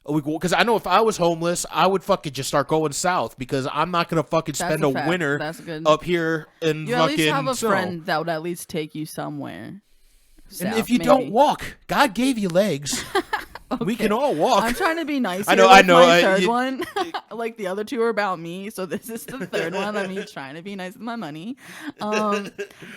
Because I know if I was homeless, I would fucking just start going south, because I'm not going to fucking spend a winter up here in you fucking at least have a snow. Friend that would at least take you somewhere. South, and if you don't walk, God gave you legs. Okay. We can all walk. I'm trying to be nice. I know. My third one, like the other 2 are about me, so this is the third one. I'm trying to be nice with my money. And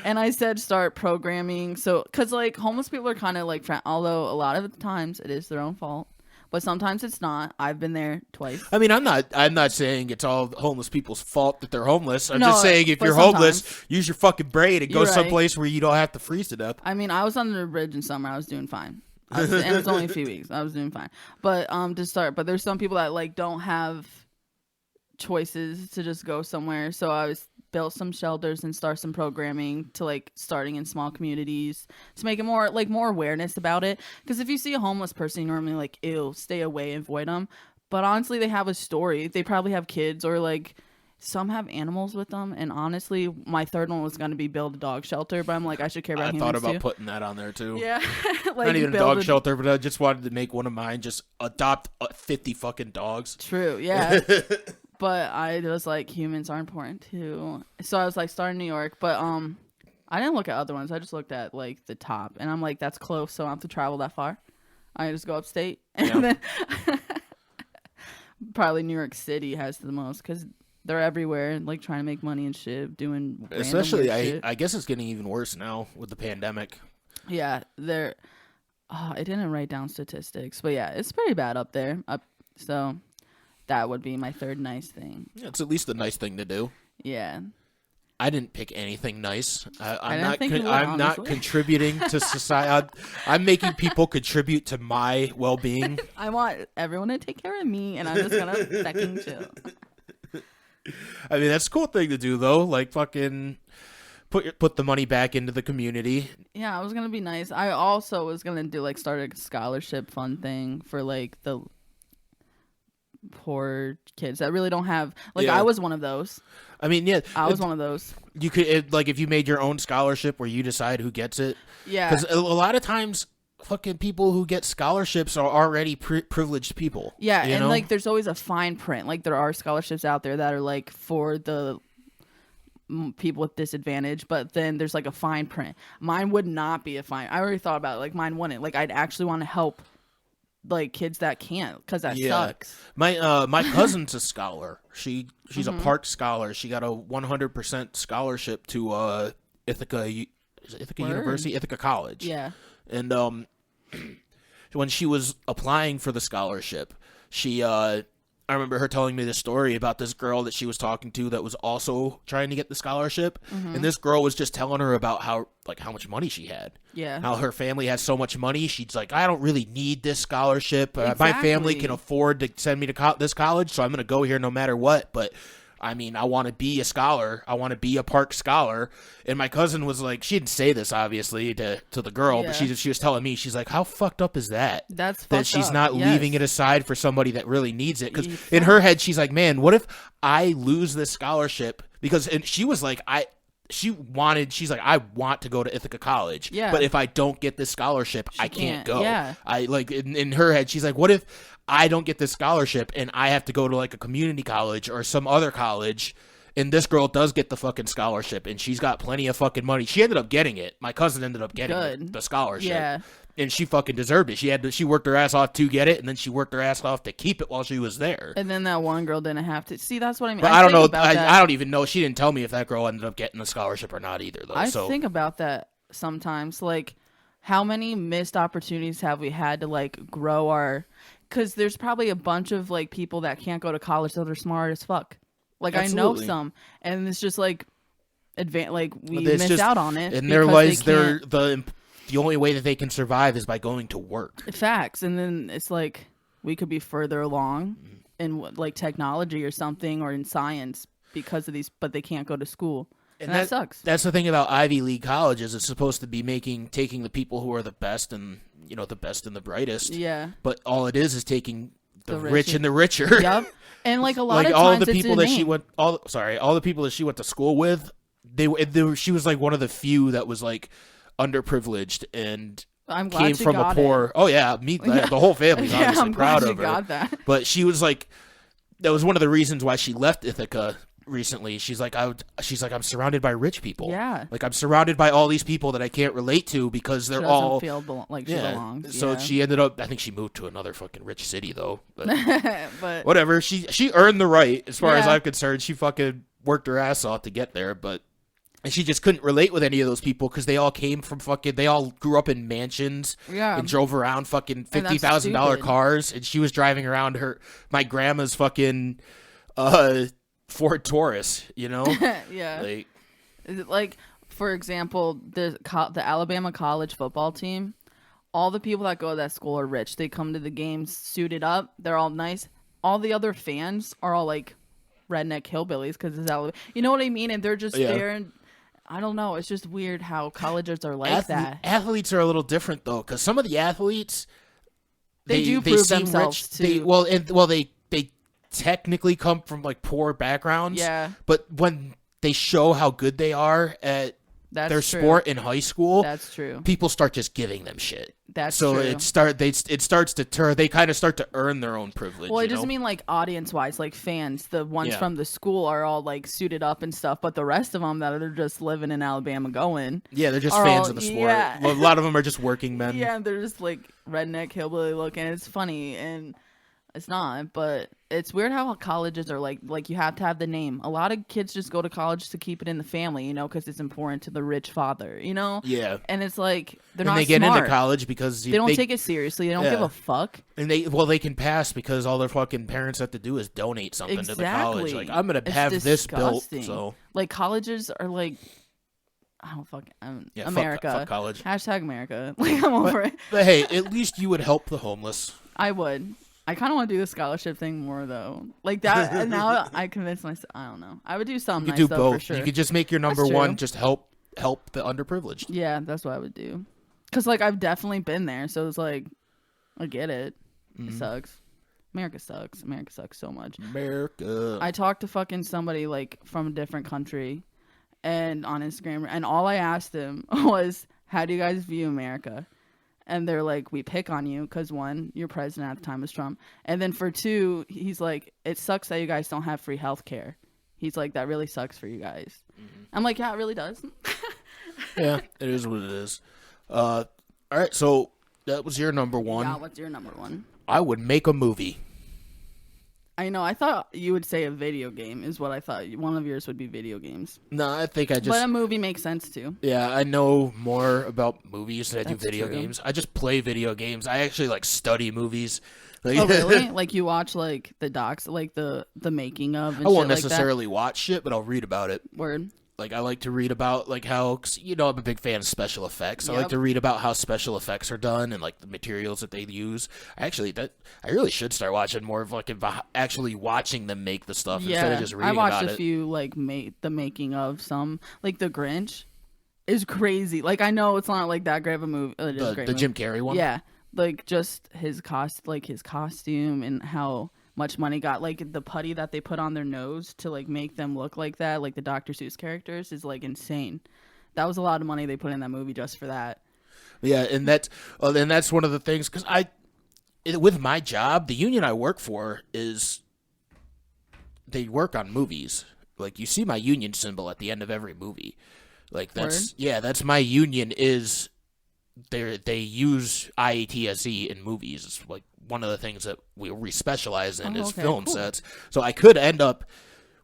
I said start programming. So, because like homeless people are kind of like, although a lot of the times it is their own fault. But sometimes it's not. I've been there twice. I mean, I'm not saying it's all homeless people's fault that they're homeless. I'm just saying if you're homeless, use your fucking brain and go someplace where you don't have to freeze to death. I mean, I was under a bridge in summer. I was doing fine. And it's only a few weeks. I was doing fine. But but there's some people that like don't have choices to just go somewhere. So I was built some shelters and start some programming to like starting in small communities to make it more awareness about it. Because if you see a homeless person, you normally like, ew, stay away, avoid them. But honestly, they have a story. They probably have kids or like some have animals with them. And honestly, my third one was going to be build a dog shelter, but I'm like, I should care about humans too. I thought about putting that on there too. Yeah. Like, not even a dog shelter, but I just wanted to make one of mine just adopt 50 fucking dogs. True, yeah. But I was like, humans are important too. So I was like, starting New York. But I didn't look at other ones. I just looked at like the top. And I'm like, that's close, so I don't have to travel that far. I just go upstate. And then probably New York City has the most because they're everywhere, like trying to make money and shit, doing especially shit. I guess it's getting even worse now with the pandemic. Yeah, they're I didn't write down statistics, but yeah, it's pretty bad up there. So that would be my third nice thing. Yeah, it's at least a nice thing to do. Yeah. I didn't pick anything nice. I'm not contributing to society. I'm making people contribute to my well-being. I want everyone to take care of me, and I'm just gonna fucking chill. I mean, that's a cool thing to do, though. Like, fucking put the money back into the community. Yeah, I was gonna be nice. I also was gonna do like start a scholarship fund thing for like the poor kids that really don't have. Like, I was one of those. I mean, yeah, I was one of those. You could like if you made your own scholarship where you decide who gets it. Yeah, because a lot of times, fucking people who get scholarships are already privileged people. Yeah, and know? Like there's always a fine print. Like there are scholarships out there that are like for the people with disadvantage, but then there's like a fine print. Mine would not be a fine. I already thought about it. Like mine wouldn't. Like I'd actually want to help like kids that can't because that sucks. My cousin's a scholar. She's a Park scholar. She got a 100% scholarship to Ithaca University, Ithaca College. Yeah. And when she was applying for the scholarship, I remember her telling me this story about this girl that she was talking to that was also trying to get the scholarship. Mm-hmm. And this girl was just telling her about how much money she had. Yeah. How her family has so much money. She's like, I don't really need this scholarship. Exactly. My family can afford to send me to this college, so I'm going to go here no matter what. But I mean, I want to be a scholar. I want to be a Park scholar. And my cousin was like, she didn't say this obviously to the girl, but she was telling me, she's like, how fucked up is that? That's fucked that she's up. not leaving it aside for somebody that really needs it. Because in her head, she's like, man, what if I lose this scholarship? And she was like, she's like, I want to go to Ithaca College. Yeah. But if I don't get this scholarship, I can't go. Yeah. I like in her head, she's like, what if I don't get this scholarship and I have to go to like a community college or some other college, and this girl does get the fucking scholarship and she's got plenty of fucking money. She ended up getting it. My cousin ended up getting the scholarship. Yeah. And she fucking deserved it. She worked her ass off to get it, and then she worked her ass off to keep it while she was there. And then that one girl didn't have to. See, that's what I mean. But I don't know. I don't even know. She didn't tell me if that girl ended up getting the scholarship or not either, though. I think about that sometimes. Like, how many missed opportunities have we had to like grow our? Because there's probably a bunch of like people that can't go to college that are smart as fuck. Like Absolutely. I know some, and it's just like we missed out on it. And their lives, the only way that they can survive is by going to work. Facts. And then it's like we could be further along in like technology or something or in science because of these, but they can't go to school. And that sucks. That's the thing about Ivy League colleges. It's supposed to be taking the people who are the best and the best and the brightest. Yeah. But all it is taking the rich and the richer. Yep. And like a lot of all times the people all the people that she went to school with, she was like one of the few that was like underprivileged and I'm glad came from a poor. It. Oh yeah, the whole family's obviously I'm proud glad of her. Got that. But she was like, that was one of the reasons why she left Ithaca recently. She's like, I'm surrounded by rich people. Yeah. Like I'm surrounded by all these people that I can't relate to because they're all feel like she belongs. So she ended up. I think she moved to another fucking rich city though. But, but whatever. She earned the right as far as I'm concerned. She fucking worked her ass off to get there, but. And she just couldn't relate with any of those people because they all came from they all grew up in mansions and drove around fucking $50,000 cars. And she was driving around my grandma's fucking Ford Taurus, Yeah. Like, for example, the Alabama college football team, all the people that go to that school are rich. They come to the games suited up. They're all nice. All the other fans are all like redneck hillbillies because it's Alabama. You know what I mean? And they're just there and I don't know. It's just weird how colleges are like that. Athletes are a little different though, because some of the athletes they do prove themselves too. They technically come from like poor backgrounds. Yeah. But when they show how good they are at their sport in high school, that's true. People start just giving them shit. That's true. It starts to turn. They kind of start to earn their own privilege. Well, it doesn't mean like audience wise, like fans. The ones from the school are all like suited up and stuff, but the rest of them that are just living in Alabama going. Yeah, they're just fans of the sport. Yeah. A lot of them are just working men. Yeah, they're just like redneck hillbilly looking. It's funny and. It's not, but it's weird how colleges are like you have to have the name. A lot of kids just go to college to keep it in the family, you know, because it's important to the rich father, you know? Yeah. And it's like they're not they get smart. into college because they don't take it seriously. They don't give a fuck. And they can pass because all their fucking parents have to do is donate something to the college. Like, I'm going to have this built. So like colleges are like I don't fucking America. Fuck college. Hashtag America. Like I'm over it. But hey, at least you would help the homeless. I would. I kind of want to do the scholarship thing more though, like that. And now I convinced myself. I don't know. I would do something. You could nice, do both. For sure. You could just make your number one. Just help the underprivileged. Yeah, that's what I would do. Cause like I've definitely been there, so it's like I get it. It sucks. America sucks. America sucks so much. America. I talked to fucking somebody like from a different country, and on Instagram, and all I asked them was, "How do you guys view America?" And they're like, we pick on you because, one, your president at the time was Trump. And then for two, he's like, it sucks that you guys don't have free health care. He's like, that really sucks for you guys. Mm-hmm. I'm like, yeah, it really does. Yeah, it is what it is. All right, so that was your number one. Yeah, what's your number one? I would make a movie. I know. I thought you would say a video game is what I thought. One of yours would be video games. No, I think I just... But a movie makes sense, too. Yeah, I know more about movies than I do video games. I just play video games. I actually, like, study movies. Like, oh, really? Like, you watch, like, the docs, like, the making of and I won't shit necessarily like watch shit, but I'll read about it. Word. Like, I like to read about, like, how, 'cause, you know, I'm a big fan of special effects. I like to read about how special effects are done and, like, the materials that they use. I really should start watching more of, like, actually watching them make the stuff instead of just reading about it. I watched a few, like, the making of some. Like, The Grinch is crazy. Like, I know it's not, like, that great of a movie. The Jim Carrey one? Yeah. Like, just his costume and how... much money got, like the putty that they put on their nose to like make them look like that, like the Dr. Seuss characters, is like insane. That was a lot of money they put in that movie just for that. Yeah, and that's one of the things, because with my job, the union I work for they work on movies. Like, you see my union symbol at the end of every movie. Like, that's my union is they use IATSE in movies. It's like one of the things that we specialize in is film sets. So I could end up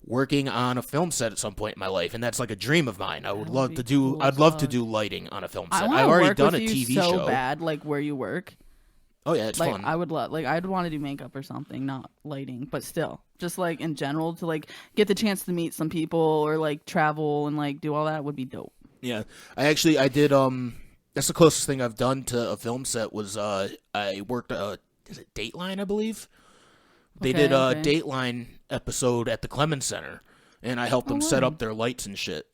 working on a film set at some point in my life, and that's like a dream of mine. I'd love to do lighting on a film set. I've already done a TV show. So bad, like where you work. Oh yeah, it's fun. I would I'd want to do makeup or something, not lighting, but still, just like in general to like get the chance to meet some people or like travel and like do all that would be dope. Yeah, I did. That's the closest thing I've done to a film set was I worked is it Dateline, I believe? They did a Dateline episode at the Clemens Center, and I helped them set up their lights and shit.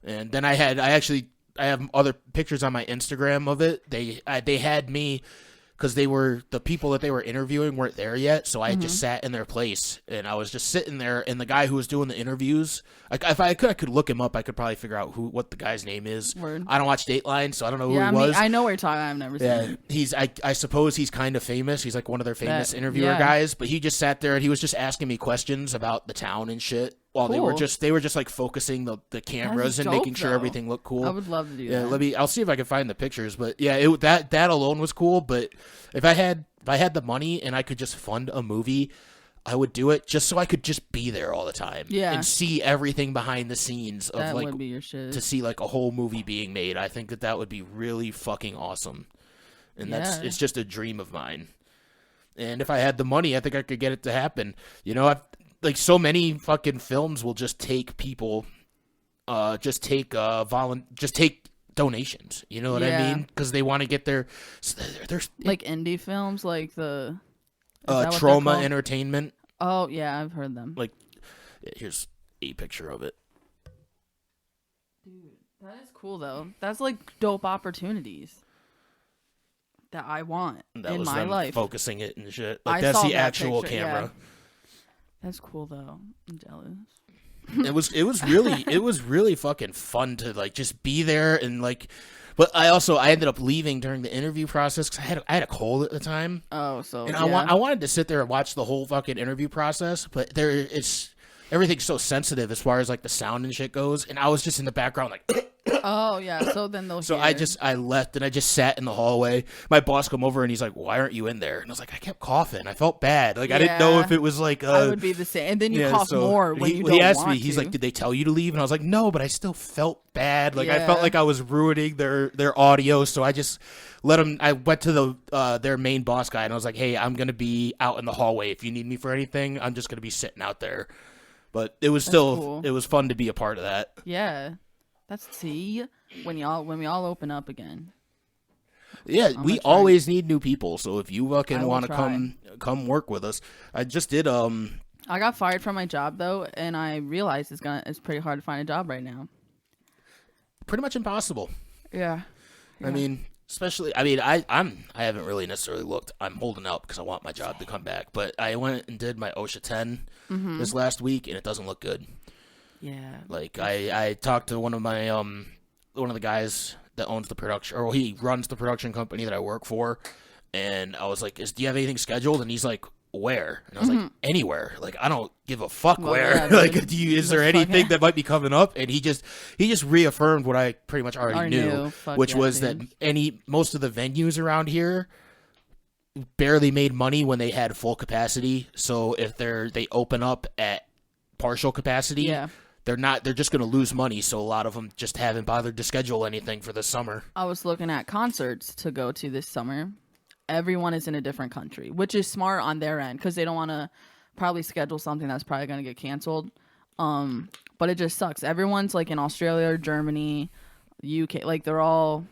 And then I have other pictures on my Instagram of it. They had me, because the people that they were interviewing weren't there yet, so I just sat in their place, and I was just sitting there, and the guy who was doing the interviews, if I could look him up, I could probably figure out what the guy's name is. Word. I don't watch Dateline, so I don't know who he was. I know what you're talking about. I've never seen him. I suppose he's kind of famous. He's like one of their famous interviewer guys, but he just sat there, and he was just asking me questions about the town and shit. While they were just like focusing the cameras and making sure everything looked cool. I would love to do that. Yeah, I'll see if I can find the pictures. But yeah, that alone was cool. But if I had the money and I could just fund a movie, I would do it just so I could just be there all the time. Yeah. And see everything behind the scenes of that like would be your shit. To see like a whole movie being made. I think that would be really fucking awesome. And it's just a dream of mine. And if I had the money, I think I could get it to happen. You know, like so many fucking films will just take people, just take donations. You know what I mean? Because they want to get their like indie films, like the Trauma Entertainment. Oh yeah, I've heard them. Like, here's a picture of it. Dude, that is cool though. That's like dope opportunities that I want in my life. Focusing it and shit. Like, that's the actual camera. Yeah. That's cool though. I'm jealous. It was really fucking fun to like just be there and like, but I ended up leaving during the interview process because I had a cold at the time. Oh, so and I wanted to sit there and watch the whole fucking interview process, but everything's so sensitive as far as like the sound and shit goes, and I was just in the background like. Oh yeah, so then they'll. So hear. I left and I just sat in the hallway. My boss come over and he's like, "Why aren't you in there?" And I was like, "I kept coughing. I felt bad. Like I didn't know if it was like." I would be the same, and then you cough more when you don't He asked want me. He's to. like, "Did they tell you to leave?" And I was like, "No, but I still felt bad. Like I felt like I was ruining their audio." So I just let them. I went to their main boss guy and I was like, "Hey, I'm gonna be out in the hallway. If you need me for anything, I'm just gonna be sitting out there." But it was cool. It was fun to be a part of that. Yeah. When we all open up again. Yeah, we always need new people. So if you fucking want to come work with us, I just did. I got fired from my job though, and I realized it's pretty hard to find a job right now. Pretty much impossible. Yeah. I mean, especially. I mean, I haven't really necessarily looked. I'm holding out because I want my job to come back. But I went and did my OSHA 10 this last week, and it doesn't look good. Yeah. Like I talked to one of the guys that owns the production, or he runs the production company that I work for, and I was like, "Do you have anything scheduled?" And he's like, "Where?" And I was like, "Anywhere. Like I don't give a fuck where. Yeah, like, is there anything that might be coming up?" And he just reaffirmed what I pretty much already knew, which was that most of the venues around here barely made money when they had full capacity. So if they open up at partial capacity, they're just going to lose money. So a lot of them just haven't bothered to schedule anything for this summer. I was looking at concerts to go to this summer. Everyone is in a different country, which is smart on their end because they don't want to probably schedule something that's probably going to get canceled. But it just sucks. Everyone's like in Australia, Germany, UK, like they're all,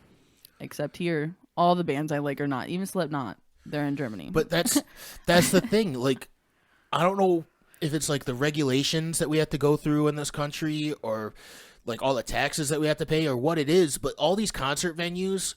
except here, all the bands I like are not, even Slipknot, they're in Germany. But that's the thing. Like, I don't know if it's like the regulations that we have to go through in this country or like all the taxes that we have to pay or what it is, but all these concert venues,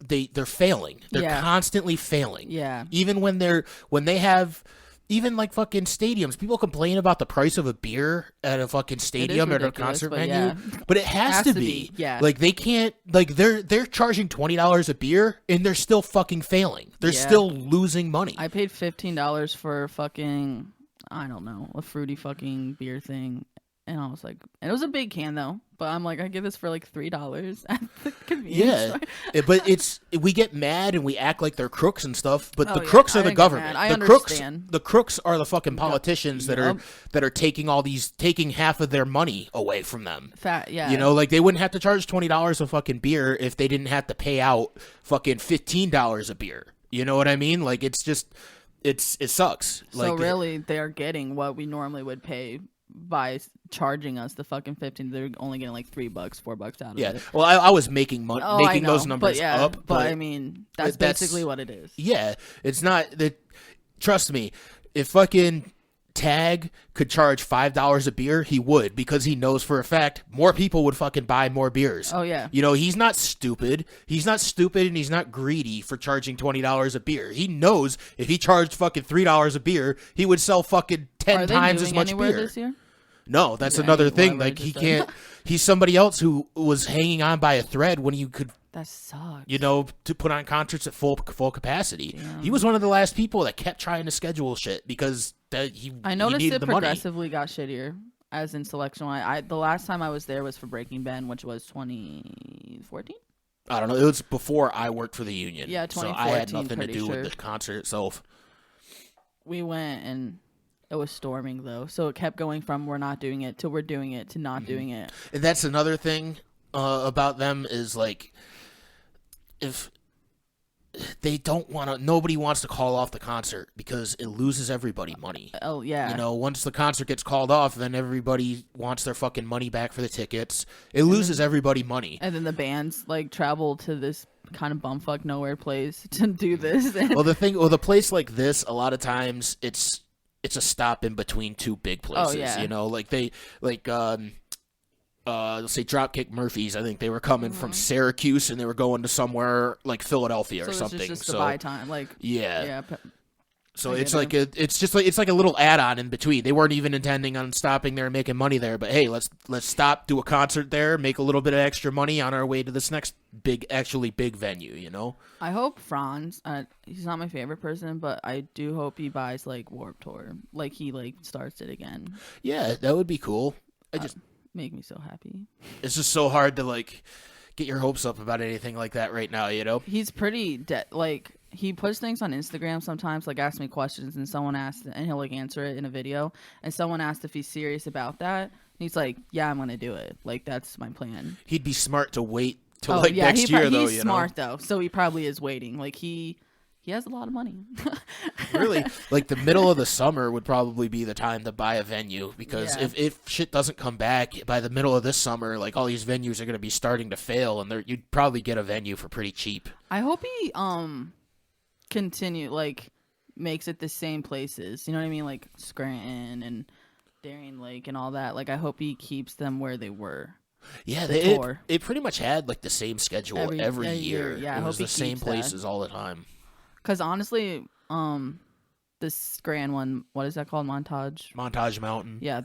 they're failing. They're constantly failing. Yeah. Even when they have even like fucking stadiums, people complain about the price of a beer at a fucking stadium or a concert venue, but it has to be. Yeah. Like they can't, like they're charging $20 a beer and they're still fucking failing. They're still losing money. I paid $15 for fucking, I don't know, a fruity fucking beer thing. And I was like, and it was a big can though, but I'm like, I get this for like $3 at the convenience store. But we get mad and we act like they're crooks and stuff, but the crooks are the government. I understand. The crooks are the fucking politicians that are taking half of their money away from them. You know, like they wouldn't have to charge $20 a fucking beer if they didn't have to pay out fucking $15 a beer. You know what I mean? Like it's just it sucks. So really they are getting what we normally would pay by charging us the fucking 15. They're only getting like $3 $4 out of it. Well, I was making money making those numbers up, but I mean that's basically what it is. It's not that. Trust me, if fucking Tag could charge $5 a beer, he would, because he knows for a fact more people would fucking buy more beers. You know, he's not stupid and he's not greedy for charging $20 a beer. He knows if he charged fucking $3 a beer, he would sell fucking 10 times as much beer. This year? No, that's another thing. Like he can't. He's somebody else who was hanging on by a thread when you could. That sucks. You know, to put on concerts at full capacity. Damn. He was one of the last people that kept trying to schedule shit because I noticed it progressively got shittier, as in selection. The last time I was there was for Breaking Ben, which was 2014. I don't know. It was before I worked for the union. Yeah, 2014. So I had nothing to do with the concert itself. We went and it was storming though, so it kept going from we're not doing it to we're doing it to not doing it. And that's another thing about them is like, if they don't want to. Nobody wants to call off the concert because it loses everybody money. Oh yeah. You know, once the concert gets called off, then everybody wants their fucking money back for the tickets. It loses everybody money. And then the bands like travel to this kind of bumfuck nowhere place to do this. The place like this, a lot of times it's a stop in between two big places. Oh, yeah. You know, let's say Dropkick Murphys. I think they were coming from Syracuse and they were going to somewhere like Philadelphia or something. Just a buy time, like yeah. So it's like it's like a little add-on in between. They weren't even intending on stopping there and making money there, but hey, let's stop, do a concert there, make a little bit of extra money on our way to this next big venue. You know. I hope Franz. He's not my favorite person, but I do hope he buys like Warped Tour, like he like starts it again. Yeah, that would be cool. Make me so happy. It's just so hard to like get your hopes up about anything like that right now, you know? He's pretty like he puts things on Instagram sometimes, like asks me questions and someone asked and he'll like answer it in a video and someone asked if he's serious about that. And he's like, yeah, I'm gonna do it. Like that's my plan. He'd be smart to wait till next year though, he's smart though, so he probably is waiting. Like he has a lot of money. Really, like the middle of the summer would probably be the time to buy a venue because if shit doesn't come back by the middle of this summer, like all these venues are going to be starting to fail, and you'd probably get a venue for pretty cheap. I hope he makes it the same places. You know what I mean, like Scranton and Darien Lake and all that. Like I hope he keeps them where they were. Yeah, it pretty much had like the same schedule every year. Yeah, it was the same places all the time. Because honestly, this grand one, what is that called? Montage Mountain. Yeah,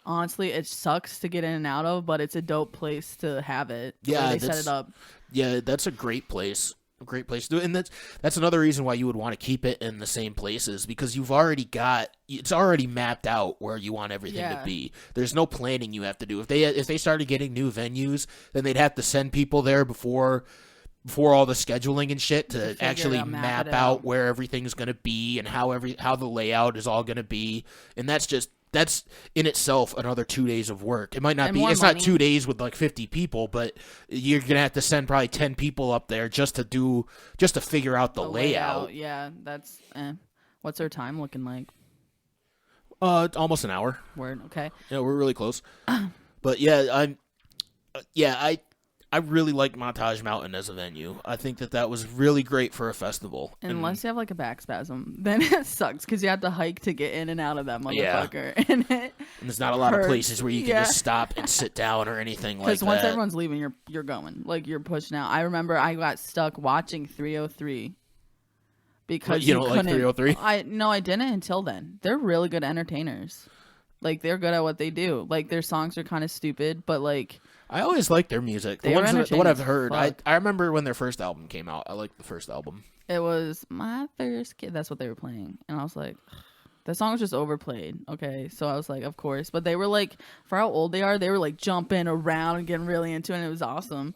honestly, it sucks to get in and out of, but it's a dope place to have it. Yeah, they set it up. Yeah, that's a great place. A great place to do it. And that's another reason why you would want to keep it in the same places because it's already mapped out where you want everything to be. There's no planning you have to do. If they started getting new venues, then they'd have to send people there before all the scheduling and shit to actually map out where everything's going to be and how the layout is all going to be. And that's in itself another 2 days of work. It might not be, it's not 2 days with like 50 people, but you're going to have to send probably 10 people up there just to figure out the layout. Yeah, that's, what's our time looking like? Almost an hour. Word, okay. Yeah, we're really close. But yeah, I really like Montage Mountain as a venue. I think that was really great for a festival. Unless you have like a back spasm, then it sucks because you have to hike to get in and out of that motherfucker. Yeah. And there's not a lot of places where you can just stop and sit down or anything like that. Because once everyone's leaving, you're going. Like you're pushing out. I remember I got stuck watching 303 because you don't like 303? I didn't until then. They're really good entertainers. Like they're good at what they do. Like their songs are kind of stupid, but like. I always like their music. The what I've heard. I remember when their first album came out. I liked the first album. It was My First Kid. That's what they were playing. And I was like, the song was just overplayed. Okay. So I was like, of course. But they were like, for how old they are, they were like jumping around and getting really into it. And it was awesome.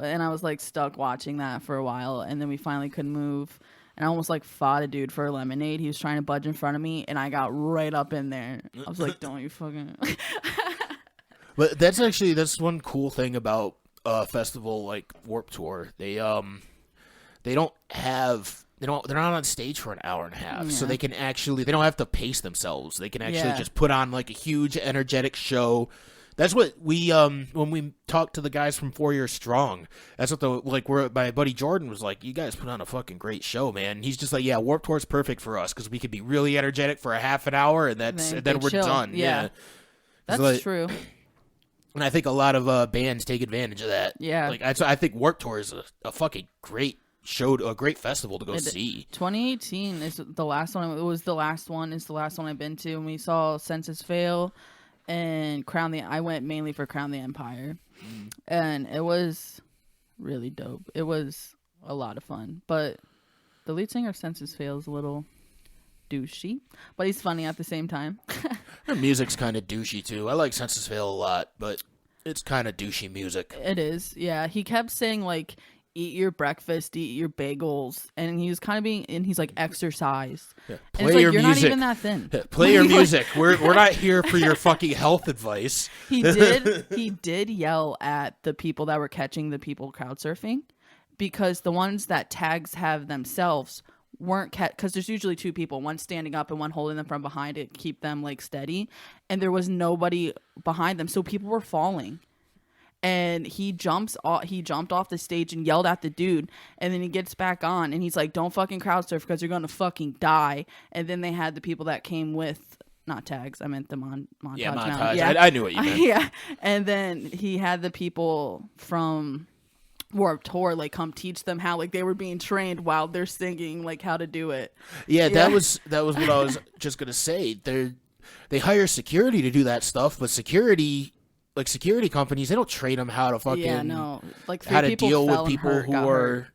And I was like stuck watching that for a while. And then we finally couldn't move. And I almost like fought a dude for a lemonade. He was trying to budge in front of me. And I got right up in there. I was like, don't you fucking... But that's one cool thing about a festival like Warped Tour. They're not on stage for an hour and a half, so they don't have to pace themselves. They can actually just put on like a huge energetic show. That's what we when we talked to the guys from 4 Years Strong. That's what my buddy Jordan was like. You guys put on a fucking great show, man. And he's just like, yeah, Warped Tour is perfect for us because we could be really energetic for a half an hour and then we're done. Yeah, that's true. And I think a lot of bands take advantage of that. Yeah. Like I think Warped Tour is a fucking great show, a great festival to go see. 2018 is the last one. It was the last one. It's the last one I've been to. And we saw Census Fail and I went mainly for Crown the Empire. And it was really dope. It was a lot of fun. But the lead singer of Census Fail is a little douchey, but he's funny at the same time. Her music's kind of douchey too. I like Census Fail a lot, but it's kind of douchey music. It is, yeah. He kept saying like, "Eat your breakfast, eat your bagels," and he was kind of he's like, "Exercise." Yeah. Play your you're music. Not even that thin. Yeah. Play your music. We're not here for your fucking health advice. He did yell at the people that were catching the people crowd surfing. because the ones that tags have themselves weren't kept, because there's usually two people, one standing up and one holding them from behind to keep them like steady, and there was nobody behind them, so people were falling. And he jumped off the stage and yelled at the dude, and then he gets back on and he's like, don't fucking crowd surf because you're gonna fucking die. And then they had the people that came with, not tags, I meant the montage. Yeah, montage. Yeah. I knew what you meant. Yeah. And then he had the people from Warped Tour like come teach them how, like, they were being trained while they're singing, like, how to do it. Yeah, that was what I was just gonna say. They hire security to do that stuff, but security companies, they don't train them how to fucking like how to deal with people who are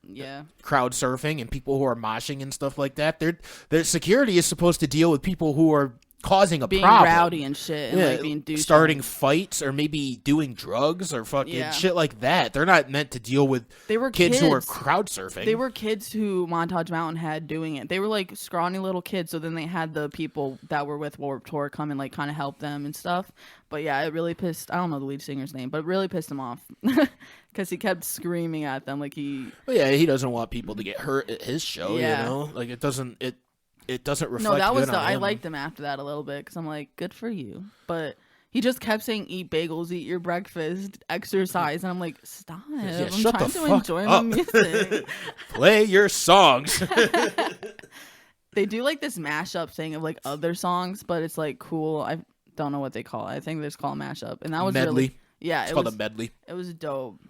crowd surfing and people who are moshing and stuff like that. Their security is supposed to deal with people who are causing a being problem, rowdy and shit, and like being douchey, starting fights or maybe doing drugs or fucking shit like that. They're not meant to deal with kids who are crowd surfing. They were kids who Montage Mountain had doing it. They were like scrawny little kids, so then they had the people that were with Warped Tour come and like kind of help them and stuff. But yeah, it really pissed, I don't know the lead singer's name, but it really pissed him off because he kept screaming at them like he doesn't want people to get hurt at his show. You know, like it doesn't reflect. No, that was I him. liked him after that a little bit because I'm like, good for you. But he just kept saying, eat bagels, eat your breakfast, exercise. And I'm like, stop. I'm trying to enjoy my music. Play your songs. They do like this mashup thing of like other songs, but it's like cool. I don't know what they call it. I think they just call it mashup. And that was medley. Really, yeah. It's called a medley. It was dope.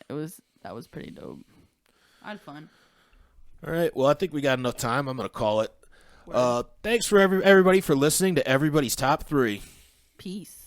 That was pretty dope. I had fun. All right. Well, I think we got enough time. I'm going to call it. Thanks for everybody for listening to Everybody's Top 3. Peace.